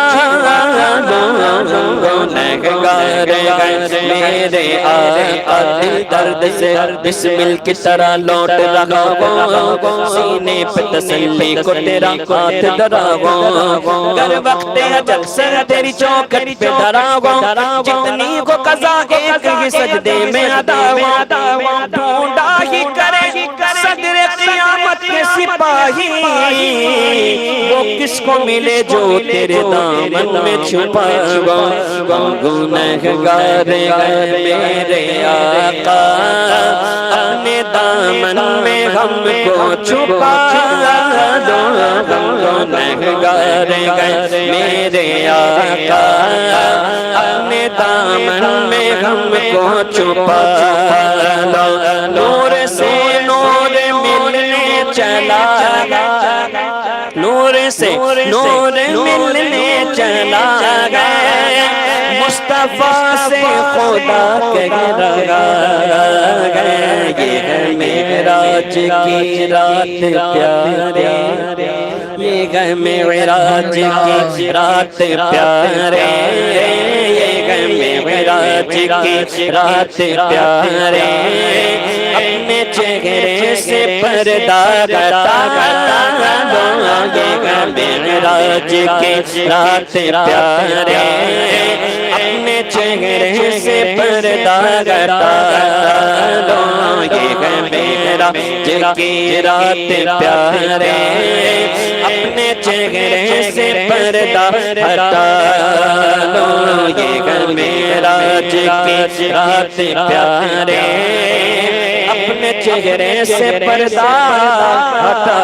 دو، ہم گنہگار ہیں میرے آقا. دل درد سے بسمل کی طرح لوٹ رہا ہوں، سینے پہ تسلی کو تیرا ہاتھ دھرا ہوں. گر وقت اجل سے تیری چوکھٹ پہ دھرا ہوں، جتنی کو قضا ایک ہی سجدے میں ادا ہوں. ڈھونڈا ہی کرے صدر قیامت کے سپاہی، وہ کس کو ملے جو تیرے دامن میں چھپا ہوا. گنہگار ہیں میرے آقا، اپنے دامن میں ہم کو چھپا دو. گنہگار ہیں میرے آقا، اپنے دامن میں ہم کو چھپا دو. نور سے نور ملنے چلا، نور سے نور ملنے چلا گئے، مصطفیٰ سے خدا کہہ رہا ہے. یہ ہے معراج کی رات پیارے، یہ ہے معراج کی رات پیارے، یہ ہے معراج کی رات پیارے. اپنے چہرے سے پردہ ہٹا دو، یہ ہے معراج کی رات پیارے. اپنے چہرے سے پردہ ہٹا دو، یہ ہے معراج کی رات پیارے. اپنے چہرے سے پردہ ہٹا دو، یہ ہے معراج کی رات پیارے. اپنے چہرے سے پردہ ہٹا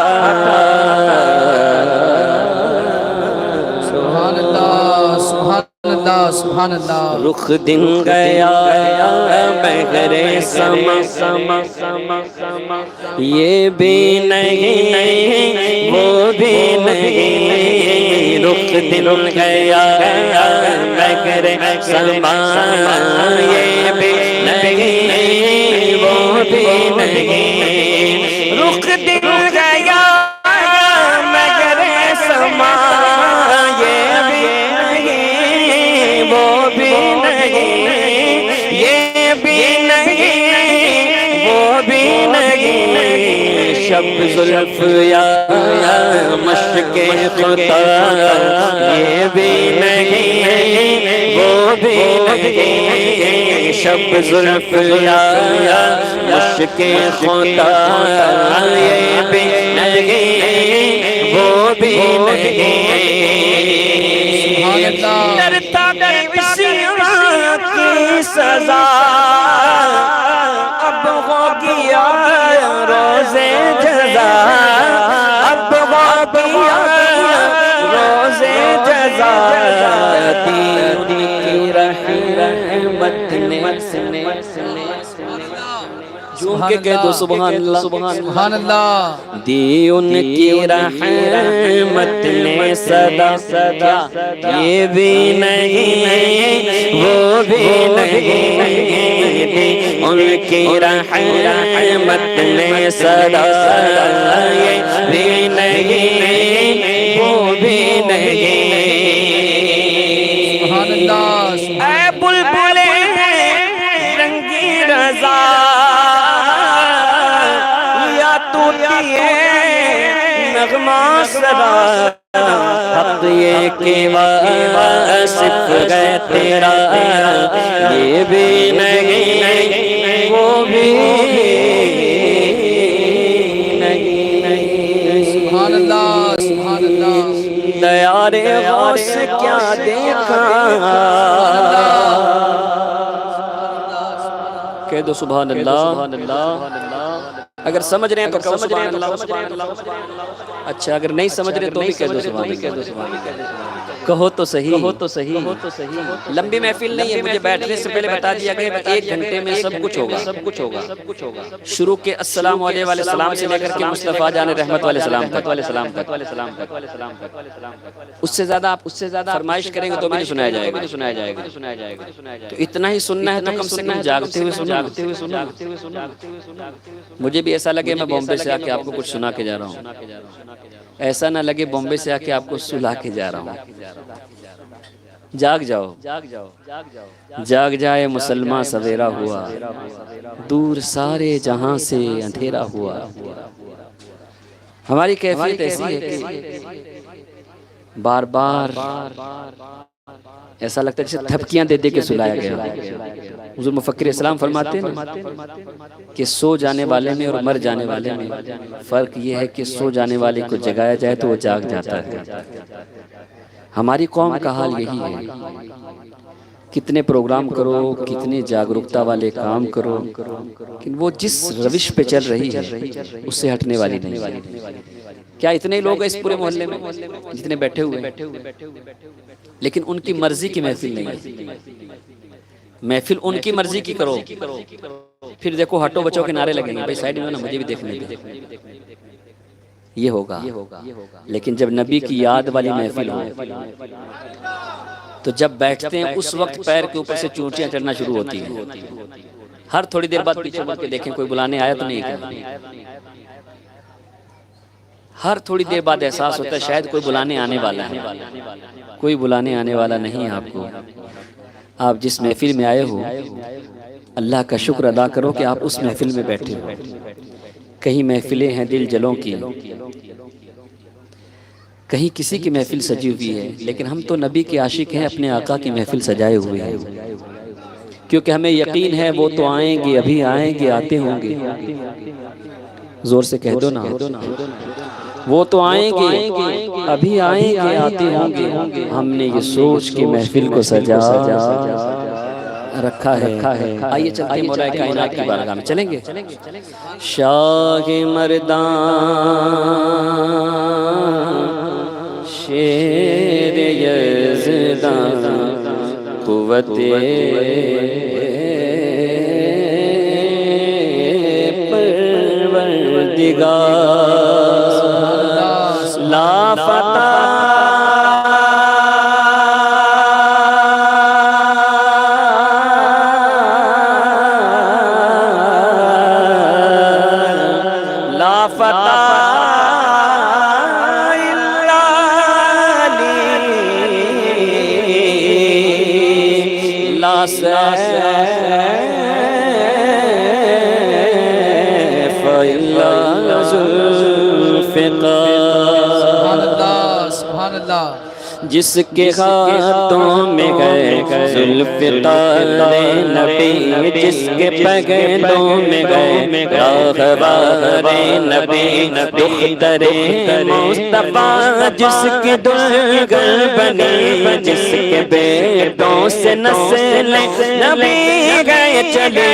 سبحان اللہ سبحان اللہ سبحان اللہ رخ دن گیا بغیر سما یہ بھی نہیں وہ بھی نہیں رخ دن گیا بغیر سما یہ بھی نہیں وہ بھی نہیں رخ دن گیا بغیر سما یہ بھی نہیں وہ بھی نہیں یہ بھی نہیں وہ بھی نہیں شب زلف یا مشق خطا یہ بھی نہیں وہ بھی نہیں شب زلف یا مشق خطا یہ بھی نہیں وہ بھی نہیں ڈرتا وسیع کی سزا اب ہو گیا روزے جزا اب ہو گیا روزے جزا دین کی رحمت نے جھوم کے کہہ دو سبحان اللہ سبحان اللہ دی ان کی رحمت نے صدا یہ بھی نہیں وہ بھی نہیں دی ان کی رحمت نے صدا یہ بھی نہیں وہ بھی نہیں سبحان اللہ اے بلبلے رنگی رضا تو نغمہ سرا حق یہ کہ واصف ہے تیرا یہ بھی نہیں وہ بھی نہیں سبحان اللہ سبحان اللہ دیار غوث کیا دیکھا کہہ دو سبحان اللہ اگر سمجھ رہے ہیں تو کہو سبحان اللہ اچھا اگر نہیں سمجھ رہے تو بھی کہہ دو سبحان اللہ کہو تو صحیح لمبی محفل نہیں ہے مجھے بیٹھنے سے پہلے بتا دیا گیا کہ 1 گھنٹے میں سب کچھ ہوگا شروع کے السلام علیہ والے سلام سے لے کر کے مصطفیٰ جان رحمت والے سلام تک اس سے زیادہ آپ فرمائش کریں گے تو بھی نہیں سنایا جائے گا تو اتنا ہی سننا ہے تو کم سے کم جاگتے ہوئے سننا مجھے بھی ایسا لگے میں بامبے سے آ کے آپ کو کچھ سنا کے جا رہا ہوں ایسا نہ لگے بامبے سے آ کے آپ کو سلا کے جا رہا ہوں جاگ جائے مسلمان سویرا ہوا دور سارے جہاں سے اندھیرا ہوا ہماری کیفیت ایسی ہے کہ بار بار ایسا لگتا ہے جیسے تھپکیاں دے دے کے سلایا گیا حضور مفکر اسلام فرماتے ہیں کہ سو جانے والے میں اور مر جانے والے میں فرق یہ ہے کہ سو جانے والے کو جگایا جائے تو وہ جاگ جاتا ہے ہماری قوم کا حال یہی ہے کتنے پروگرام کرو کتنے جاگرکتا والے کام کرو لیکن وہ جس روش پہ چل رہی ہے اس سے ہٹنے والی نہیں کیا اتنے ہی لوگ ہیں اس پورے محلے میں جتنے بیٹھے ہوئے ہیں لیکن ان کی مرضی کی محفل نہیں ہے محفل ان کی مرضی کی کرو پھر دیکھو ہٹو بچو کے نعرے لگیں گے بھائی سائیڈ میں نا مجھے بھی دیکھنے دیں یہ ہوگا لیکن جب نبی کی یاد والی محفل ہو تو جب بیٹھتے ہیں اس وقت پیر کے اوپر سے چونٹیاں چڑھنا شروع ہوتی ہیں ہر تھوڑی دیر بعد پیچھے مڑ کے دیکھیں کوئی بلانے آیا تو نہیں کیا ہر تھوڑی دیر بعد احساس ہوتا ہے شاید کوئی بلانے آنے والا ہے کوئی بلانے آنے والا نہیں ہے آپ کو آپ جس محفل میں آئے ہو اللہ کا شکر ادا کرو کہ آپ اس محفل میں بیٹھے ہو کہیں محفلیں ہیں دل جلوں کی کہیں کسی کی محفل سجی ہوئی ہے لیکن ہم تو نبی کے عاشق ہیں اپنے آقا کی محفل سجائے ہوئے ہیں کیونکہ ہمیں یقین ہے وہ تو آئیں گے ابھی آئیں گے آتے ہوں گے زور سے کہہ دو نا وہ تو آئیں گے ابھی آئیں گے آتے ہوں گے ہم نے یہ سوچ کے محفل کو سجا رکھا ہے۔ آئیے چلتے ہیں مولا کائنات کی بارگاہ میں، چلیں گے؟ شاہ مردان شیر یزدان قوت پروردگار لافتہ سبحان اللہ جس کے ہاتھوں میں گئے ذوالفقار نبی، جس کے پگڑوں میں گئے راہبار نبی، دختر مصطفیٰ جس کے دلگر بنی، جس کے بیٹوں سے نسل نبی گئے چلے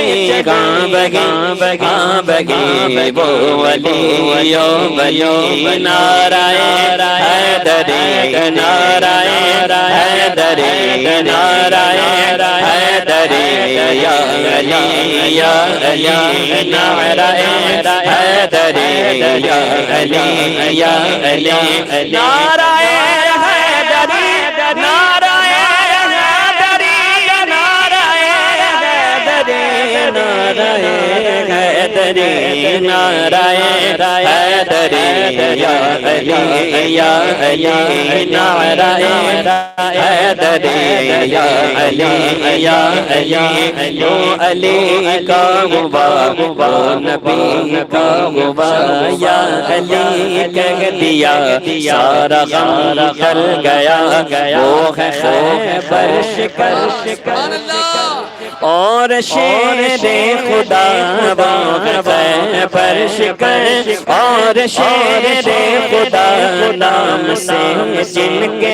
گاں بگی وہ ولی نعرہ حیدری نعرہ حیدری نعرہ حیدری یا علی یا علی نعرہ حیدری یا علی یا علی نعرہ حیدری نعرہ حیدری نعرہ حیدری نعرہ حیدری نعرہ حیدری یا علی یا علی نعرہ حیدری یا علی یا علی وہ علی کا غبار وہ نبی کا غبار یا علی کہہ دیا سارا غم ٹل گیا وہ ہے خیبر شکر اور شیر خدا وہ ہے خیبر شکر اور شیر خدا نام سے جن کے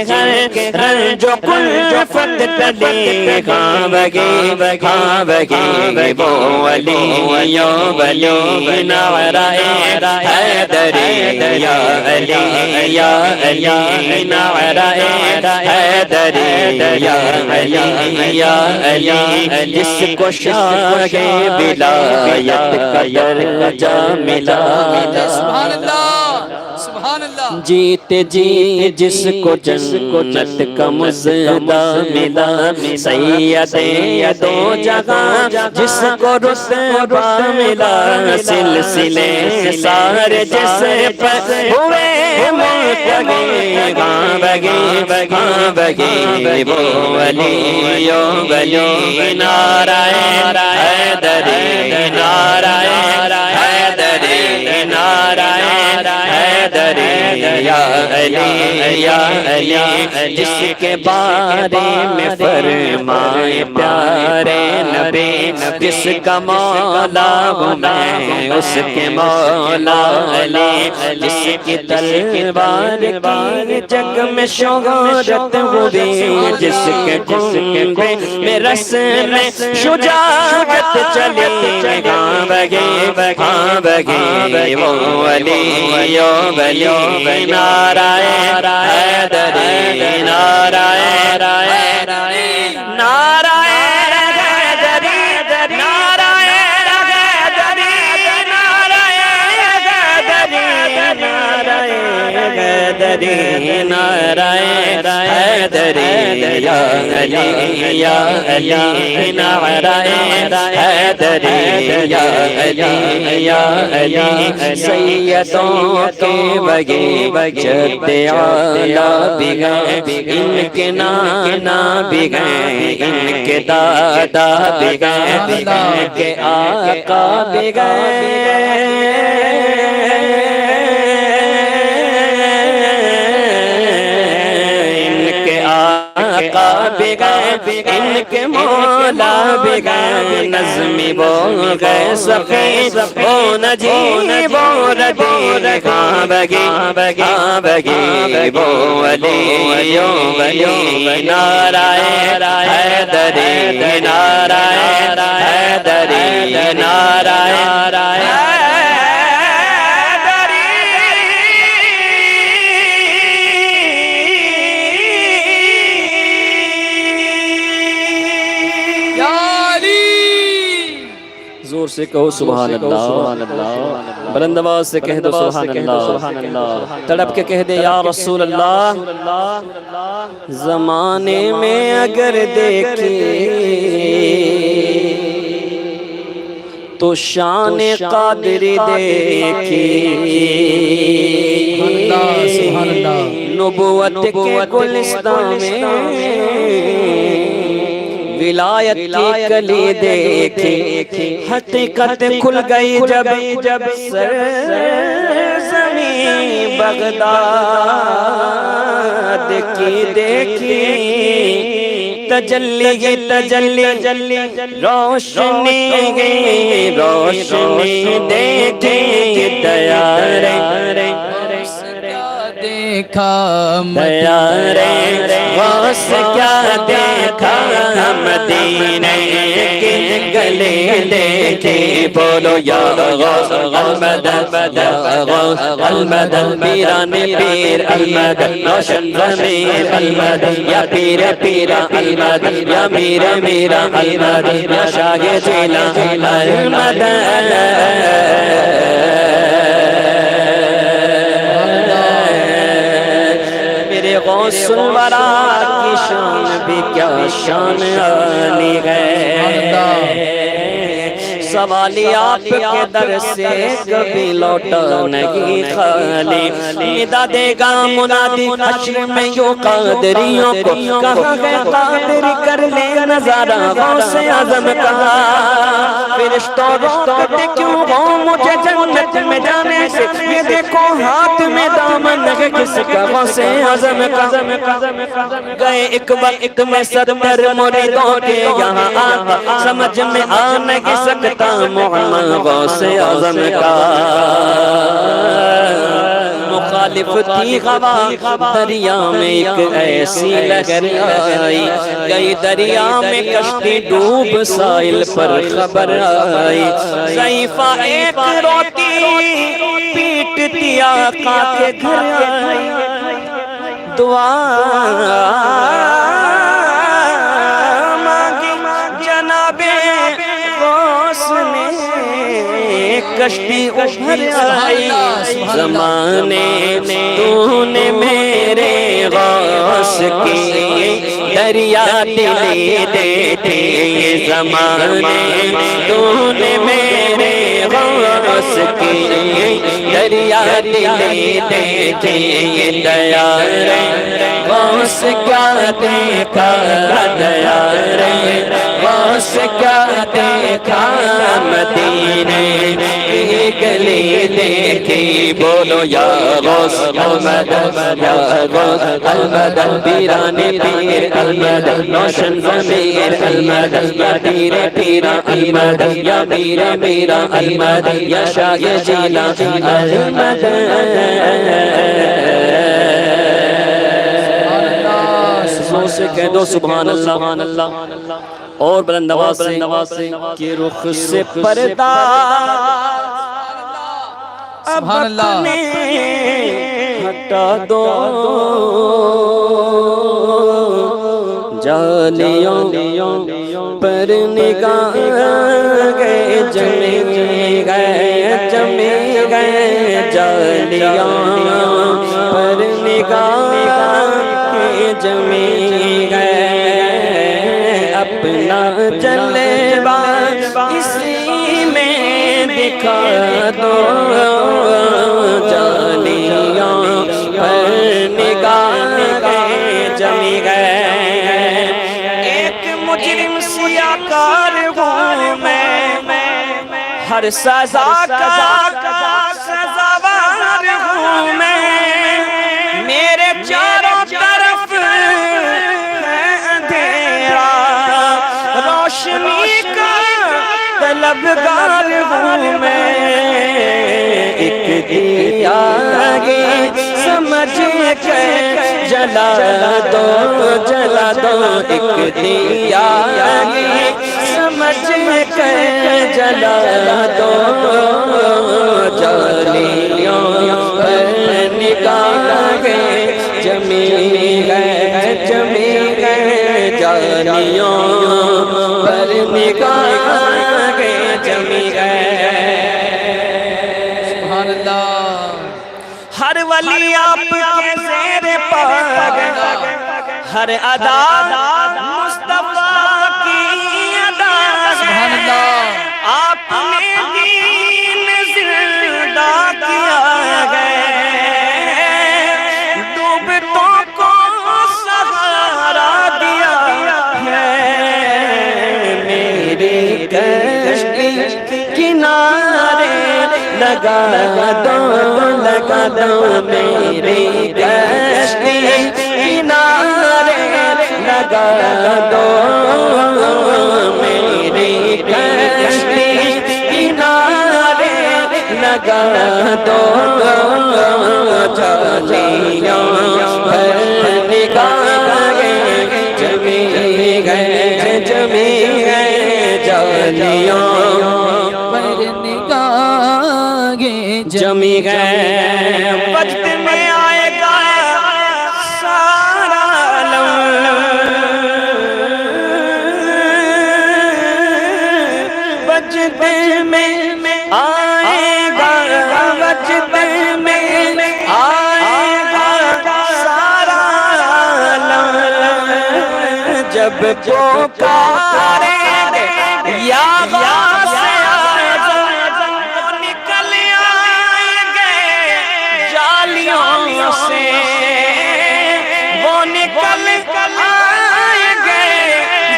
رنج و کلفت ٹلے کہاں بگی وہ ولی نعرہ حیدری یا علی یا علی نعرہ حیدری یا علی یا علی جس کو شاہ ولایت کا درجہ ملا سبحان اللہ سبحان اللہ جیتے جی جس کو جنت کا مزدہ ملا سید دو جگہ جس کو رتبہ ملا سلسلے سارے جس پر ہوئے مرتگی گاں بگی وہ ولی نعرہ حیدری نعرہ حیدری نعرہ حیدری یا علی جس کے بارے میں فرمائے پیارے نبی جس کا مولا ہوں میں اس کے مولا علی جس کی تلوار کی جگ میں شہرت ہوئی جس کے کنبے میں رس میں شجاعت چلی گاں بگی وہ ولی نعرہ حیدری نعرہ حیدری نعرہ حیدری نعرہ حیدری نعرہ حیدری نعرہ حیدری یا علی یا علی نعرہ حیدری یا علی یا علی سیدوں کے بگے جد اعلیٰ بھی گئے ان کے نانا بھی گئے ان کے دادا بھی گئے ان کے آقا بھی گئے بھی گئے ان کے مولا بھی گئے نظمی وہ گئے سخی وہ نجی وہ ردی کہاں بگی وہ ولی نعرہ حیدری نعرہ زور سے کہو سبحان اللہ، بلند آواز سے کہہ دو سبحان اللہ، تڑپ کے کہہ دے یا رسول اللہ۔ زمانے میں اگر دیکھیں تو شان قادری دیکھی، نبوت کے گلستان میں ولایت کی کلی دیکھی، حقیقت کھل گئی جب سرزمین بغداد کی دیکھی، تجلی روشنی دیکھی، دیارے دیکھا دیارے غوث کیا دیکھا، مدینے کے گلے دیکھے، بولو یا غوث المدد یا غوث المدد، پیران پیر المدد، روشن ضمیر المدد، یا پیر پیرا المدد، یا میرا المدد، یا شاہ جیلا المدد۔ غوث الورا کی شان بھی کیا شان عالی ہے، سوالی آپ کے در سے کبھی لوٹا نہیں خالی، ندا دے گا منادی حشر میں یوں قادریوں کو، کہاں گئے قادری کر لے نظارہ غوث اعظم کا، فرشتوں روکتے کیوں ہو مجھے جنت میں جانے سے، یہ دیکھو ہاتھ میں دامن ہے کس کا، غوث اعظم کا۔ گئے ایک وقت میں 70 مریدوں کے یہاں آقا، سمجھ میں آ نہیں سکتا محمد غوث اعظم کا، مخالف تھی ہوا دریا میں ایک ایسی لہر آئی، گئی دریا میں کشتی ڈوب ساحل پر خبر آئی، ضعیفہ ایک روتی پیٹتی آقا کے گھر آئی، دعا مانگی جناب غوث نے، کشتی ابھر آئی، زمانے تو نے میرے غوث کی دریا دلی دیکھی، زمانے تو نے میرے غوث کی دریا دلی دیکھی، دیارے غوث کیا دیکھا، دیارے غوث کیا دیکھا، مدینے کی گلی دیکھی، بولو یا غوث المدد یا غوث المدد، پیران پیر المدد، روشن ضمیر المدد، یا پیر پیرا المدد، یا پیر میرا المدد، یا شاہ جیلا المدد۔ زور سے کہہ دو سبحان اللہ، اور بلند آواز سے کہ رخ سے پردہ اب اپنے ہٹا دو، جالیوں پر نگاہ گئے جمی گئے، جالیوں پر نگاہ جمی گئے، اپنا جلوہ اسی میں دکھا دو، جالیوں پر نگاہ جمی گئے، ایک مجرم سیاکار ہوں میں، ہر سزا کا سزاوار ہوں میں، میرے چاروں طرف روشنی کا طلبگار ہوں میں، ایک دیا گی سمجھ کے جلا دو، ایک دیا گی سمجھ کر جلا دو جالیوں پر نگاہیں جمی ہے جالیوں پر نگاہیں جمی ہے سبحان اللہ ہر ولی آپ کے زیر پا گیا ہر ادا مصطفیٰ کی ادا سبحان اللہ آپ نے دین زندہ کیا ہے ڈوبتوں کو سہارا دیا ہے میری کشتی کنارے لگا دو میری کشتی کنارے لگا دو میری کشتی کنارے لگا دو جالیوں پر نگاہیں جمی گئے جالیوں پر نگاہیں جمی گئے وقت میں آئے گا سارا عالم وجدے میں آئے گا وجدے میں آئے گا سارا عالم جب پکاریں گے یا غوث اعظم وہ نکل آئیں گے جالیوں سے وہ نکل آئیں گے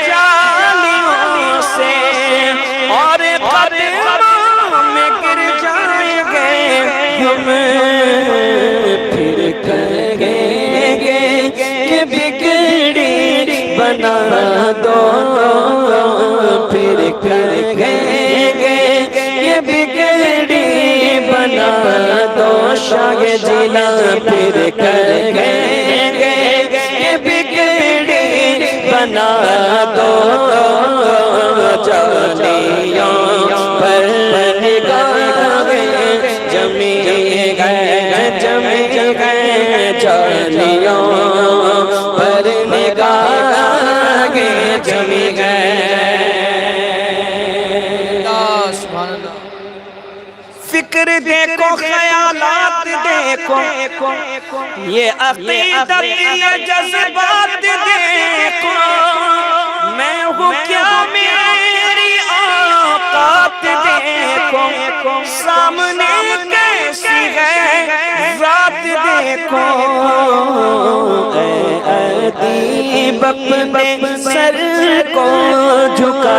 جالیوں سے اور قدموں میں گر جائیں گے ہم پھر کہیں گے کہ بگڑی بنا دو پھر کہیں گے کہ بگڑی بنا دو شاہ جیلا پھر کہیں گے کہ بگڑی بنا دو جالیوں پر نگاہیں جمی گئے جالیوں پر نگاہیں جمی گئے سبحان اللہ فکر دیکھو خیالات دیکھو یہ عقیدت یہ جذبات دیکھو میں ہوں کیا میری اوقات دیکھو سامنے کیسی ہے ذات دیکھو اے ادیب اپنے سر کو جھکا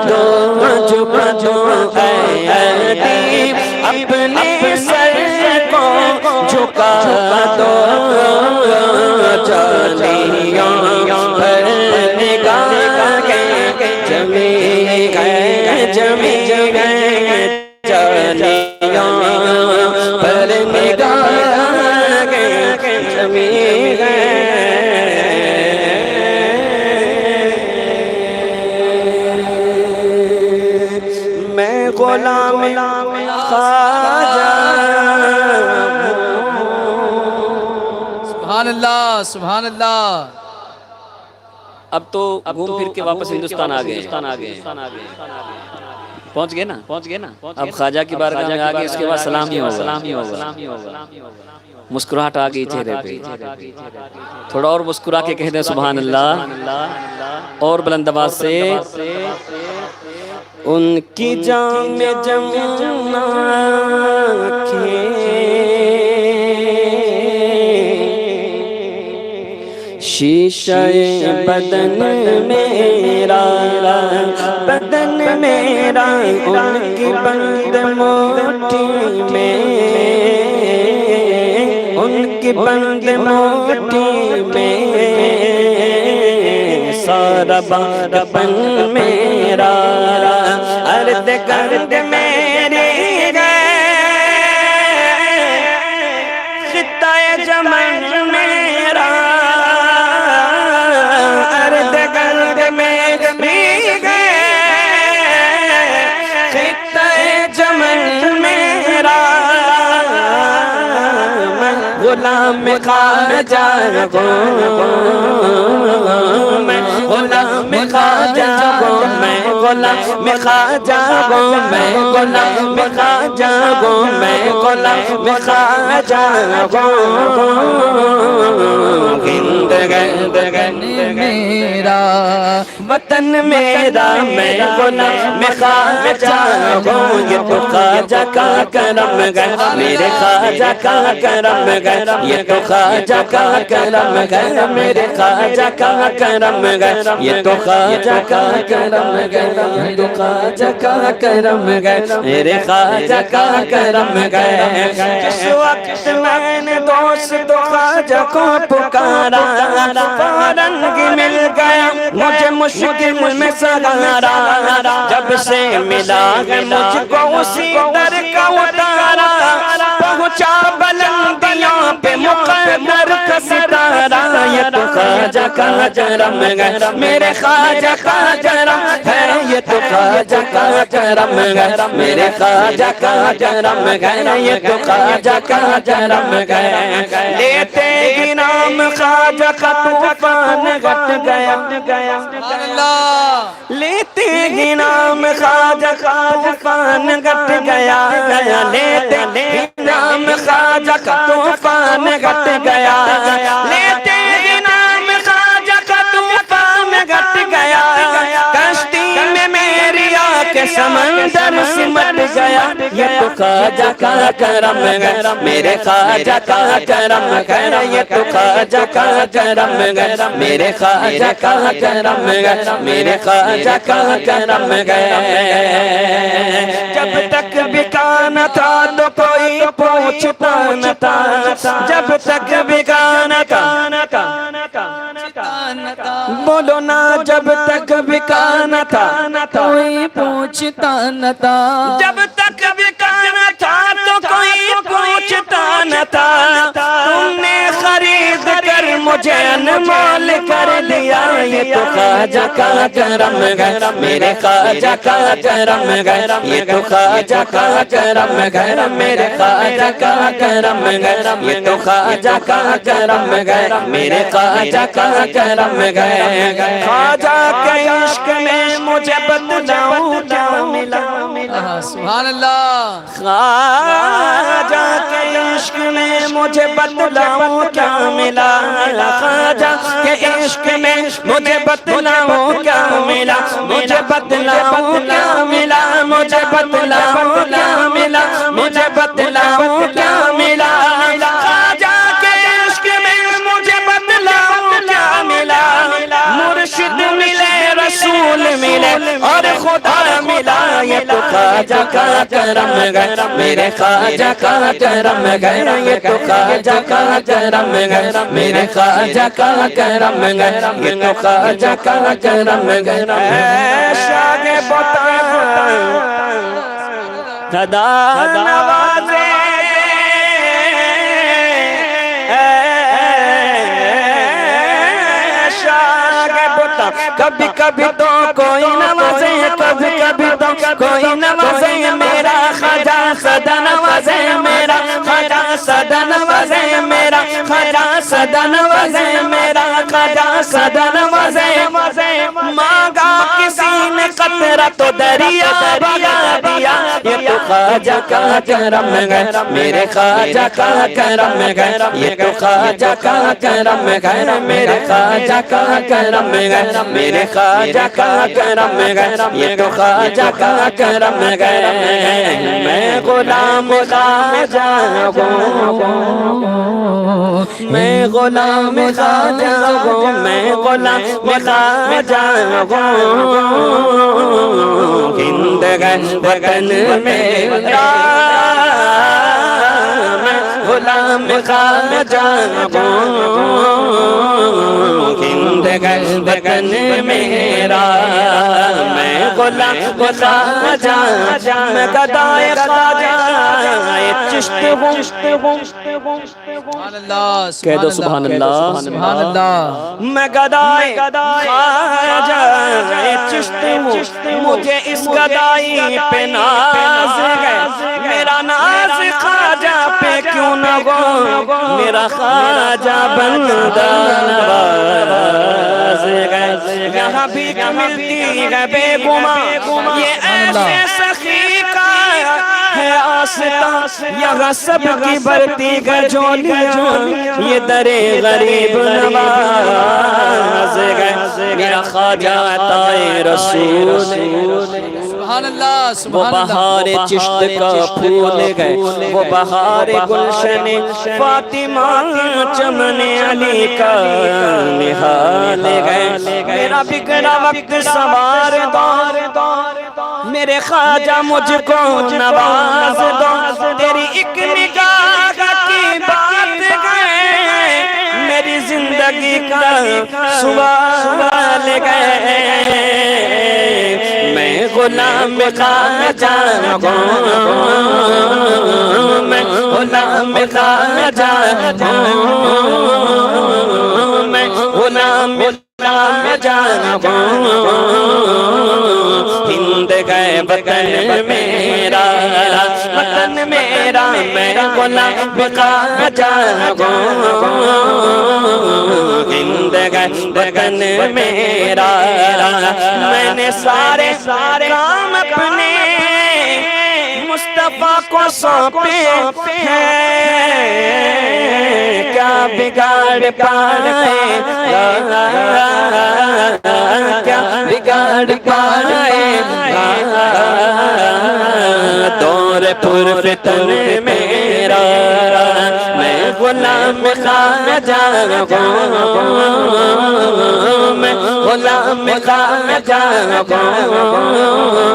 دو اے ادیب اپنے سر کو جھکا دو جالیوں پر نگاہیں جمی گئے جالیوں پر نگاہیں جمی گئے میں غلام خواجہ سبحان اللہ سبحان اللہ اب تو گھوم پھر کے واپس ہندوستان آ گئے پہنچ گئے نا اب خواجہ کی بارگاہ میں آگے اس کے بعد سلام ہی ہوگا مسکراہٹ آ گئی چہرے پہ تھوڑا اور مسکرا کے کہہ دیں سبحان اللہ اور بلند آواز سے ان کی جام جمنا شیشہ بدن میرا ان کی بند موٹی میں ان کی بند موٹی میں سارا بارپن میرا ارد گرد میری خطہ جمن میرا ارد گرد میری غلام خواجہ ہوں میں غلام خواجہ ہوں میں غلام خواجہ ہوں میں غلام خواجہ ہوں میں غلام خواجہ ہوں زندگی میرا وطن میرا میں غلام خواجہ ہوں یہ تو خواجہ کا کرم ہے میرے خواجہ کا کرم ہے یہ تو خواجہ کا کرم ہے میرے خواجہ کا کرم ہے یہ تو خواجہ کا کرم ہے یہ تو خواجہ کا کرم ہے میرے خواجہ کا کرم ہے جس وقت میں نے دوست خواجہ کو پکارا فوراً مل گیا مجھے مشکل میں سہارا جب سے ملا ہے مجھ کو اسی در کا اتارا پہنچا بلندیوں پہ مقدر کا ستارہ یہ تو خواجہ کا کرم ہے میرے خواجہ کا کرم ہے یہ تو خواجہ کا کرم ہے میرے خواجہ کا کرم ہے یہ تو خواجہ کا کرم ہے لیتے ہی نام خواجہ کا طوفان گھٹ گیا سبحان اللہ لیتے ہی نام خواجہ کا طوفان گھٹ گیا لیتے ہی نام خواجہ کا طوفان گھٹ گیا لیتے ہی نام خواجہ کا طوفان گھٹ گیا کشتی میں میری آنکھ سمندر سمٹ گیا یہ تو خواجہ کا کرم ہے میرے خواجہ کا کرم ہے یہ تو خواجہ کا کرم ہے میرے خواجہ کا کرم ہے میرے خواجہ کا کرم ہے جب تک بکانا تھا تو کوئی پوچھتا نہ تھا جب تک بکانا تھا بولو نا جب تک بکانا تھا کوئی پوچھتا نہ تھا جب تک بکانا تھا تو کوئی پوچھتا نہ تھا تم نے خرید کر مجھے انمول کر دیا یہ تو خواجہ کا کرم ہے میرے خواجہ کا کرم ہے یہ تو خواجہ کا کرم ہے میرے خواجہ کا کرم ہے یہ تو خواجہ کا کرم ہے میرے خواجہ کا کرم ہے خواجہ کے عشق میں مجھے بدلاؤں کیا ملا سبحان اللہ خواجہ کے عشق میں مجھے بدلاؤں کیا ملا خواجہ کے عشق میں مجھے بدلاؤں کیا ملا مجھے بدلاؤں کیا ملا مجھے بدلاؤں کیا ملا مجھے بدلاؤں کیا ملا خواجہ کے عشق میں مجھے بدلاؤں کیا ملا مرشد ملے رسول ملے اور خدا ملا یہ تو خواجہ کا کرم ہے میرے خواجہ کا کرم ہے یہ تو خواجہ کا کرم ہے میرے خواجہ کا کرم ہے یہ تو خواجہ کا کرم ہے شاہ بتا خدا نوازے کبھی کبھی تو کوئی نوازے کبھی کبھی تو کوئی نوازے میرا خواجہ سدا نوازے میرا خواجہ سدا نوازے میرا خواجہ سدا نوازے میرا خواجہ سدا نوازے مانگا کسی نے قطرہ تو دریا بھگا دیا یہ تو خواجہ کا کرم ہے میرے خواجہ کا کرم ہے یہ تو خواجہ کا کرم ہے میرے خواجہ کا کرم ہے میرے خواجہ کا کرم ہے یہ تو خواجہ کا کرم ہے میں غلام خواجہ ہوں میں غلام خواجہ ہوں میں غلام خواجہ ہوں زندگی وطن میرا میں غلام خواجہ ہوں زندگی وطن میرا میں غلام خواجہ میں گدائے خواجہ چشت ہوں سبحان اللہ کہہ دو سبحان اللہ سبحان اللہ میں گدائے خواجہ چشت ہوں مجھے اس گدائی پہ ناز ہے میرا ناز خواجہ پہ کیوں نہ ہو میرا خواجہ بندہ نواز ہے یہاں بھی ملتی ہے بے گماں یہ ایسے سخی کا ہے آستا یہاں سب کی برتی گجولیاں یہ درے غریب نواز ہے میرا خواجہ عطائے رسول سبحان اللہ وہ سبحان اللہ بہار چشت کا پھول گئے وہ بہار گلشن فاطمہ چمن علی کا نہال گئے میرا بگڑا وقت سوار دو میرے خواجہ مجھ کو نواز دو تیری ایک نگاہ کی بات گئے میری زندگی کا سوال گئے میں غلام خواجہ ہوں میں غلام خواجہ ہوں میں غلام خواجہ ہوں ہند گئے وطن میرا وطن میرا میں غلام خواجہ ہوں ہند گئے وطن میرا میں نے سارے کام اپنے مصطفیٰ کو سونپے ہیں کیا بگاڑ پائے کیا بگاڑ پائے دور پر فتن میرا میں غلام خواجہ ہوں میں غلام خواجہ ہوں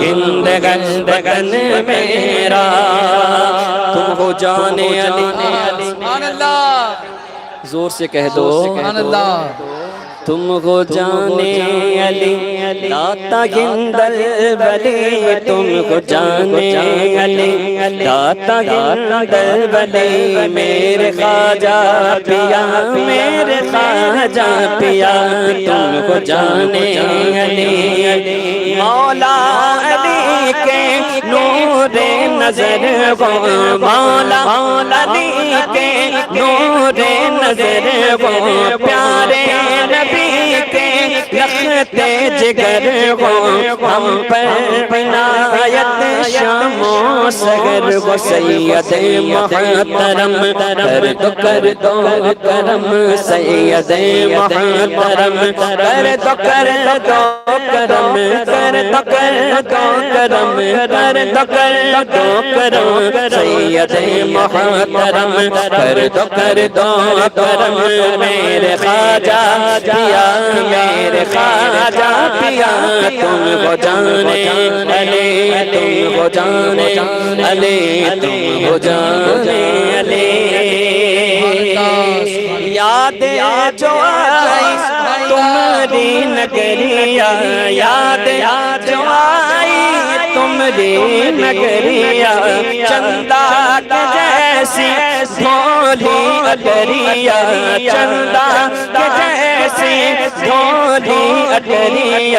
ہند گن میرا تم ہو جانے علی سبحان اللہ زور سے کہہ دو سبحان اللہ تم ہو جانے علی داتا گندل ولی تم ہو جانے علی داتا گندل ولی میرے خواجہ پیا میرے خواجہ پیا تم ہو جانے علی مولا علی کے نور نظر وہ مولا علی کے نور نظر وہ پیارے نبی کے لخت جگر وہ ہم پر عنایت شام و سحر وہ سید محترم کر دو کرم سید محترم کر دو کرم کر دو کرم سید محترم کر دو کرم میرے خواجہ پیا میرے خواجہ پیا تم ہو جانے علی تم ہو جانے علی تم ہو جانے علی یاد جو آئی تمہاری نگریہ یاد جو آئی تمہاری نگریہ چندہ کے جیسی بھولی اٹریہ چندہ کے جیسی بھولی اٹریہ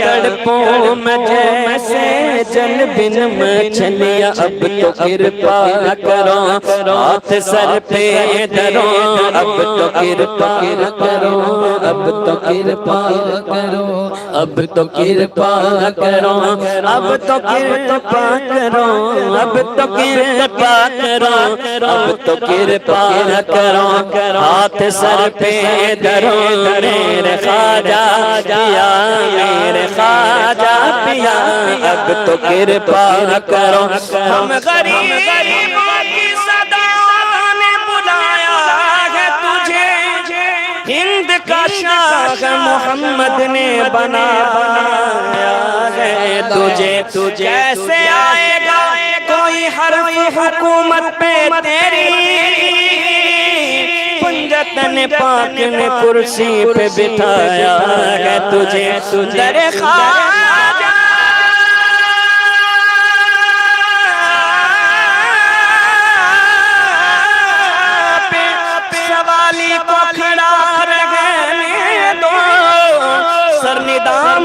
تڑپوں میں جیسے جل بن مچھلیاں اب تو کرپا کرو ہاتھ سر پہ دھرو اب تو کرپا کرو اب تو کرپا کرو اب تو کرپا کرو اب تو کرپا کرو اب تو کرپا کرو اب تو کرپا کرو ہاتھ سر پہ دھرو میرے خواجہ پیا میرے خواجہ پیا اب تو کرپا کرو ہم غریبوں کی صداؤں نے بلایا ہے تجھے ہند کا شاہ محمد نے بنایا ہے تجھے کیسے آئے گا کوئی حرف حکومت پہ تیری پنجتن پاک نے کرسی پہ بٹھایا ہے تجھے در خواجہ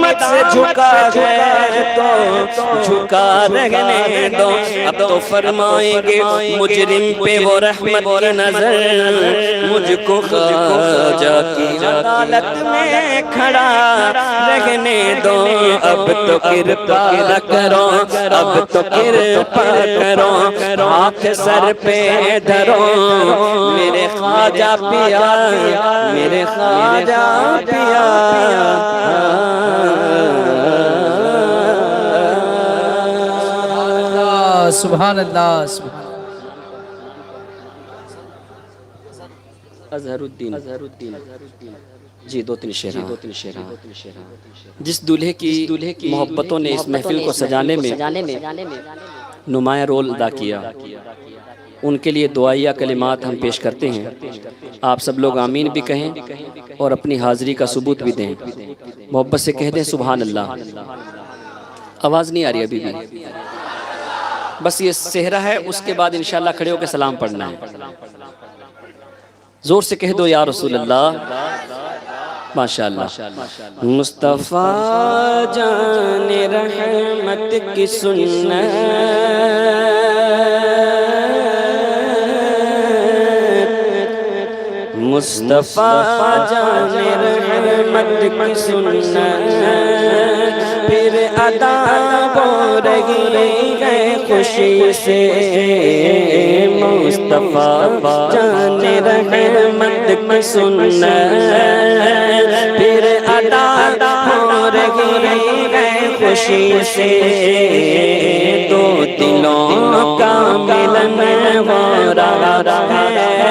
دامت سے جھکا ہے تو جھکا رہنے دو. اب تو فرمائیں گے مجرم پہ وہ رحمت کی نظر, مجھ کو خواجہ کی عدالت میں کھڑا رہنے دو. اب تو کرپا کرو, اب تو کرپا کرو, ہاتھ سر پہ دھرو میرے خواجہ پیا, میرے خواجہ پیا. سبحان اللہ, سبحان اظہر الدین جی 2-3 شعر. جس دولہے کی محبتوں نے اس محفل کو سجانے میں نمایاں رول ادا کیا, ان کے لیے دعائیہ کلمات ہم پیش کرتے ہیں. آپ سب لوگ آمین بھی کہیں اور اپنی حاضری کا ثبوت بھی دیں. محبت سے کہہ دیں سبحان اللہ. آواز نہیں آ رہی ابھی بھی, بس یہ صحرا ہے, اس کے بعد انشاءاللہ کھڑے ہو کے سلام پڑھنا ہے. زور سے کہہ دو یا رسول اللہ. ماشاءاللہ. مصطفیٰ جان رحمت کی سنت, مصطفیٰ جان رحمت کی سنت پھر ادا ہو رہی ہے خوشی سے. مصطفیٰ جان رحمت کی سنت پھر ادا ہو رہی ہے خوشی سے. دو دلوں کا ملن ہو رہا ہے,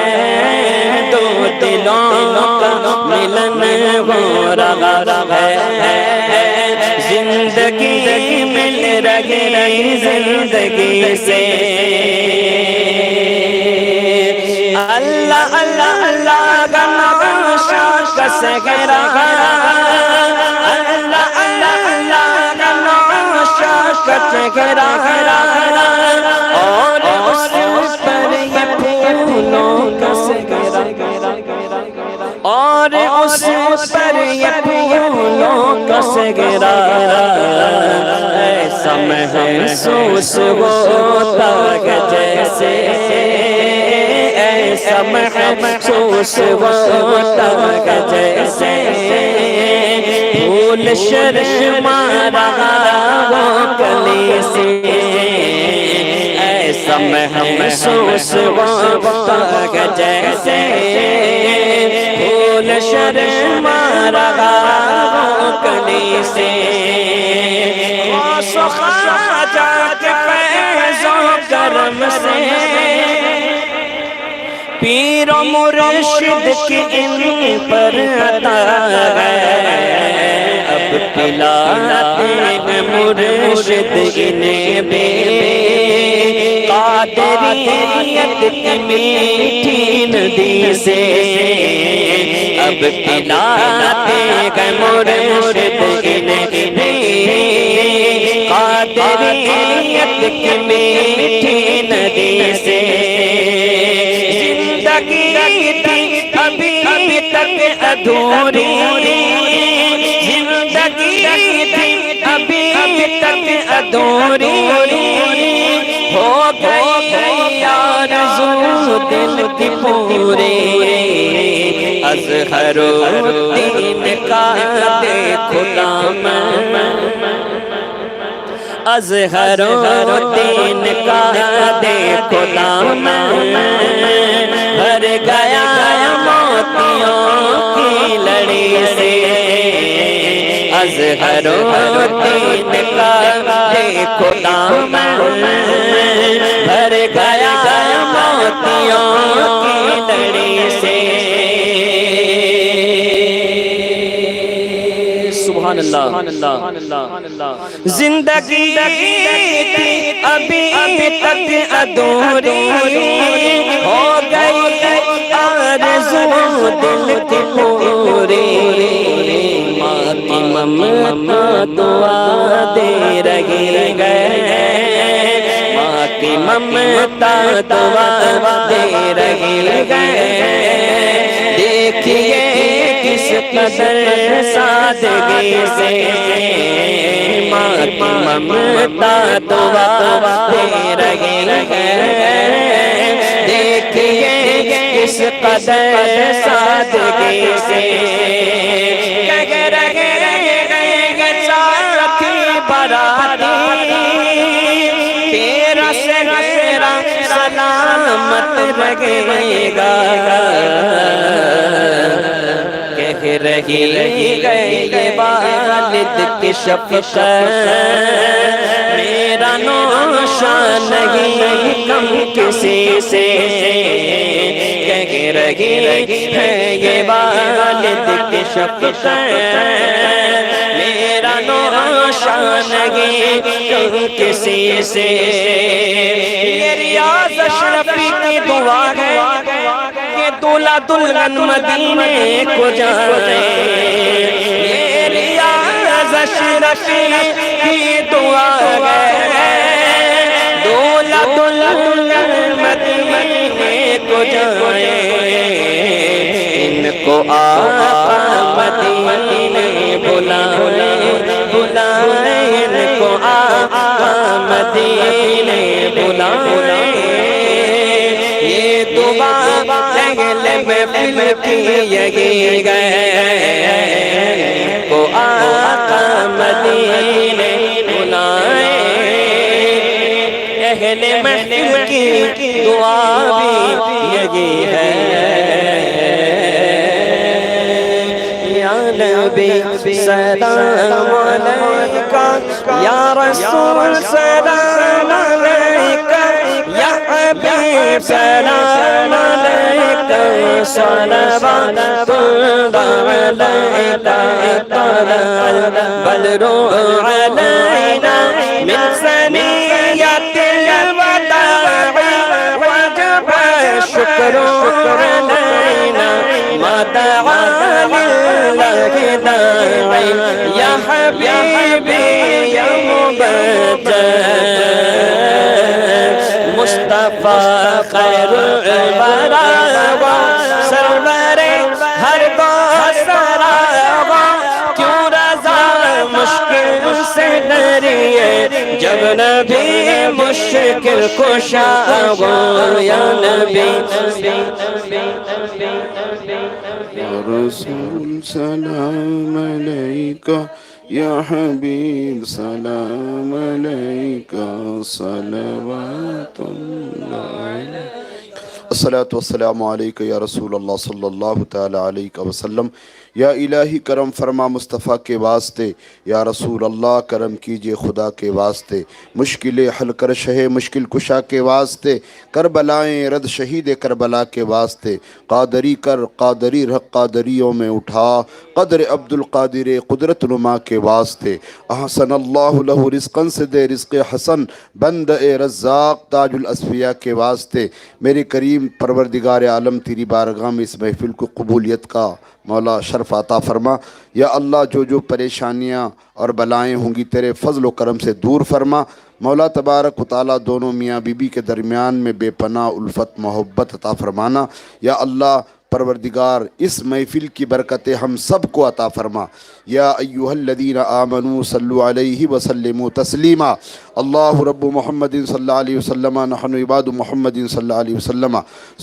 دو دلوں کا ملن ہو رہا ہے. زندگی مل رہی زندگی سے. اللہ اللہ اللہ کا نوشہ کا سہرا, اللہ اللہ اللہ کا نوشہ کا سہرا, اور اس پر یہ پھولوں کا سہرا, اور اس پر یہ پھولوں کا سہرا. ایسا محسوس ہوتا ہے جیسے, ایسا محسوس ہوتا ہے جیسے پھول شرما رہا وہ کلی سے. ایسا محسوس ہوتا ہے جیسے پھول شرما رہا وہ کلی سے. خواجہ کے فیض و کرم سے پیر و مرشد کی ان پر عطا ہے. اب پلاتے ہیں مرشد انہیں بے قادریت کی میٹھی ندی سے. اب پلاتے ہیں مرشد انہیں بے قادریت کی میٹھی ندی سے. زندگی تھی ابھی تک ادھوری, زندگی تھی ابھی تک ادھوری, ہو گئی آرزو دل کی پوری. اظہر الدین کا دیکھو دامن, اظہر الدین کا دیکھو دامن بھر گیا موتیوں کی لڑی سے. اظہر الدین کا دیکھو دامن بھر گیا موتیوں کی لڑی سے. سبحان اللہ. زندگی تھی ابھی تک ادھوری, ہو گئی آرزو دل کی پوری. ماں کی ممتا دعا دے رہی ہے, ماں کی ممتا دعا دے رہی ہے. دیکھیے کس قدر سادگی سے ماں کی ممتا دعا دے رہی ہے دیکھیے کس قدر سادگی سے کہہ رہے ساتھی براتی تیرا سہرا سلامت رہے گا کہہ رہی گئے یہ والد کی شفقت میرا نوشہ نہیں کم کسی سے کہہ رہی ہے یہ والد کی شفقت میرا نوشہ نہیں کم کسی سے یہ ریاض اشرفی کی دعا ہے کہ دولہا دلہن مدینے کو جائے یہ ریاض اشرفی کی دعا ہے دولہا دلہن مدینے کو جائے ان کو آقا مدینے بلائے ان کو آقا مدینے بلائے یہ دعا اہل محفل کی یہی گئے کو آقا مدینے بلائے اہل محفل کی دعا بھی یہی ہے یا نبی سلام علیکہ یا رسول سلام علیکہ یا حبیب سلام علیکہ صلوات اللہ علیکہ طلع البدر علینا من ثنیۃ الوداع وجب الشکر علینا ما دعا للہ داعی یا حبیبی یا مبجل مصطفیٰ خیر الورا سرور ہر سرا کیوں رضا مشکل سے ڈریے جب نبی مشکل کشا ہو یا نبی یا رسول سلام علیکہ یا حبیب سلام علیکہ صلوات اللہ علیکہ الصلاۃ والسلام علیکہ یا رسول اللہ صلی اللہ تعالی علیہ وسلم یا الہی کرم فرما مصطفیٰ کے واسطے یا رسول اللہ کرم کیجئے خدا کے واسطے مشکلیں حل کر شہ مشکل کشا کے واسطے کربلائیں رد شہید کربلا کے واسطے قادری کر قادری رہ قادریوں میں اٹھا قدر عبد القادر قدرت نما کے واسطے احسن اللہ لہ رزقاً سے دے رزق حسن بند اے رزاق تاج الاصفیاء کے واسطے میرے کریم پروردگار عالم تیری بارگاہ میں اس محفل کو قبولیت کا مولا شرف عطا فرما یا اللہ جو پریشانیاں اور بلائیں ہوں گی تیرے فضل و کرم سے دور فرما مولا تبارک و تعالیٰ دونوں میاں بی بی کے درمیان میں بے پناہ الفت محبت عطا فرمانا یا اللہ پروردگار اس محفل کی برکتیں ہم سب کو عطا فرما یا ایہا الذین آمنوا صلوا علیہ وسلموا تسلیما اللہ رب محمد صلی اللہ علیہ وسلم نحن عباد محمد صلی اللہ علیہ وسلم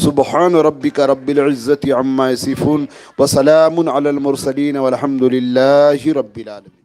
سبحان ربک رب العزت عما یصفون وسلام علی المرسلین والحمد للہ رب العالمین.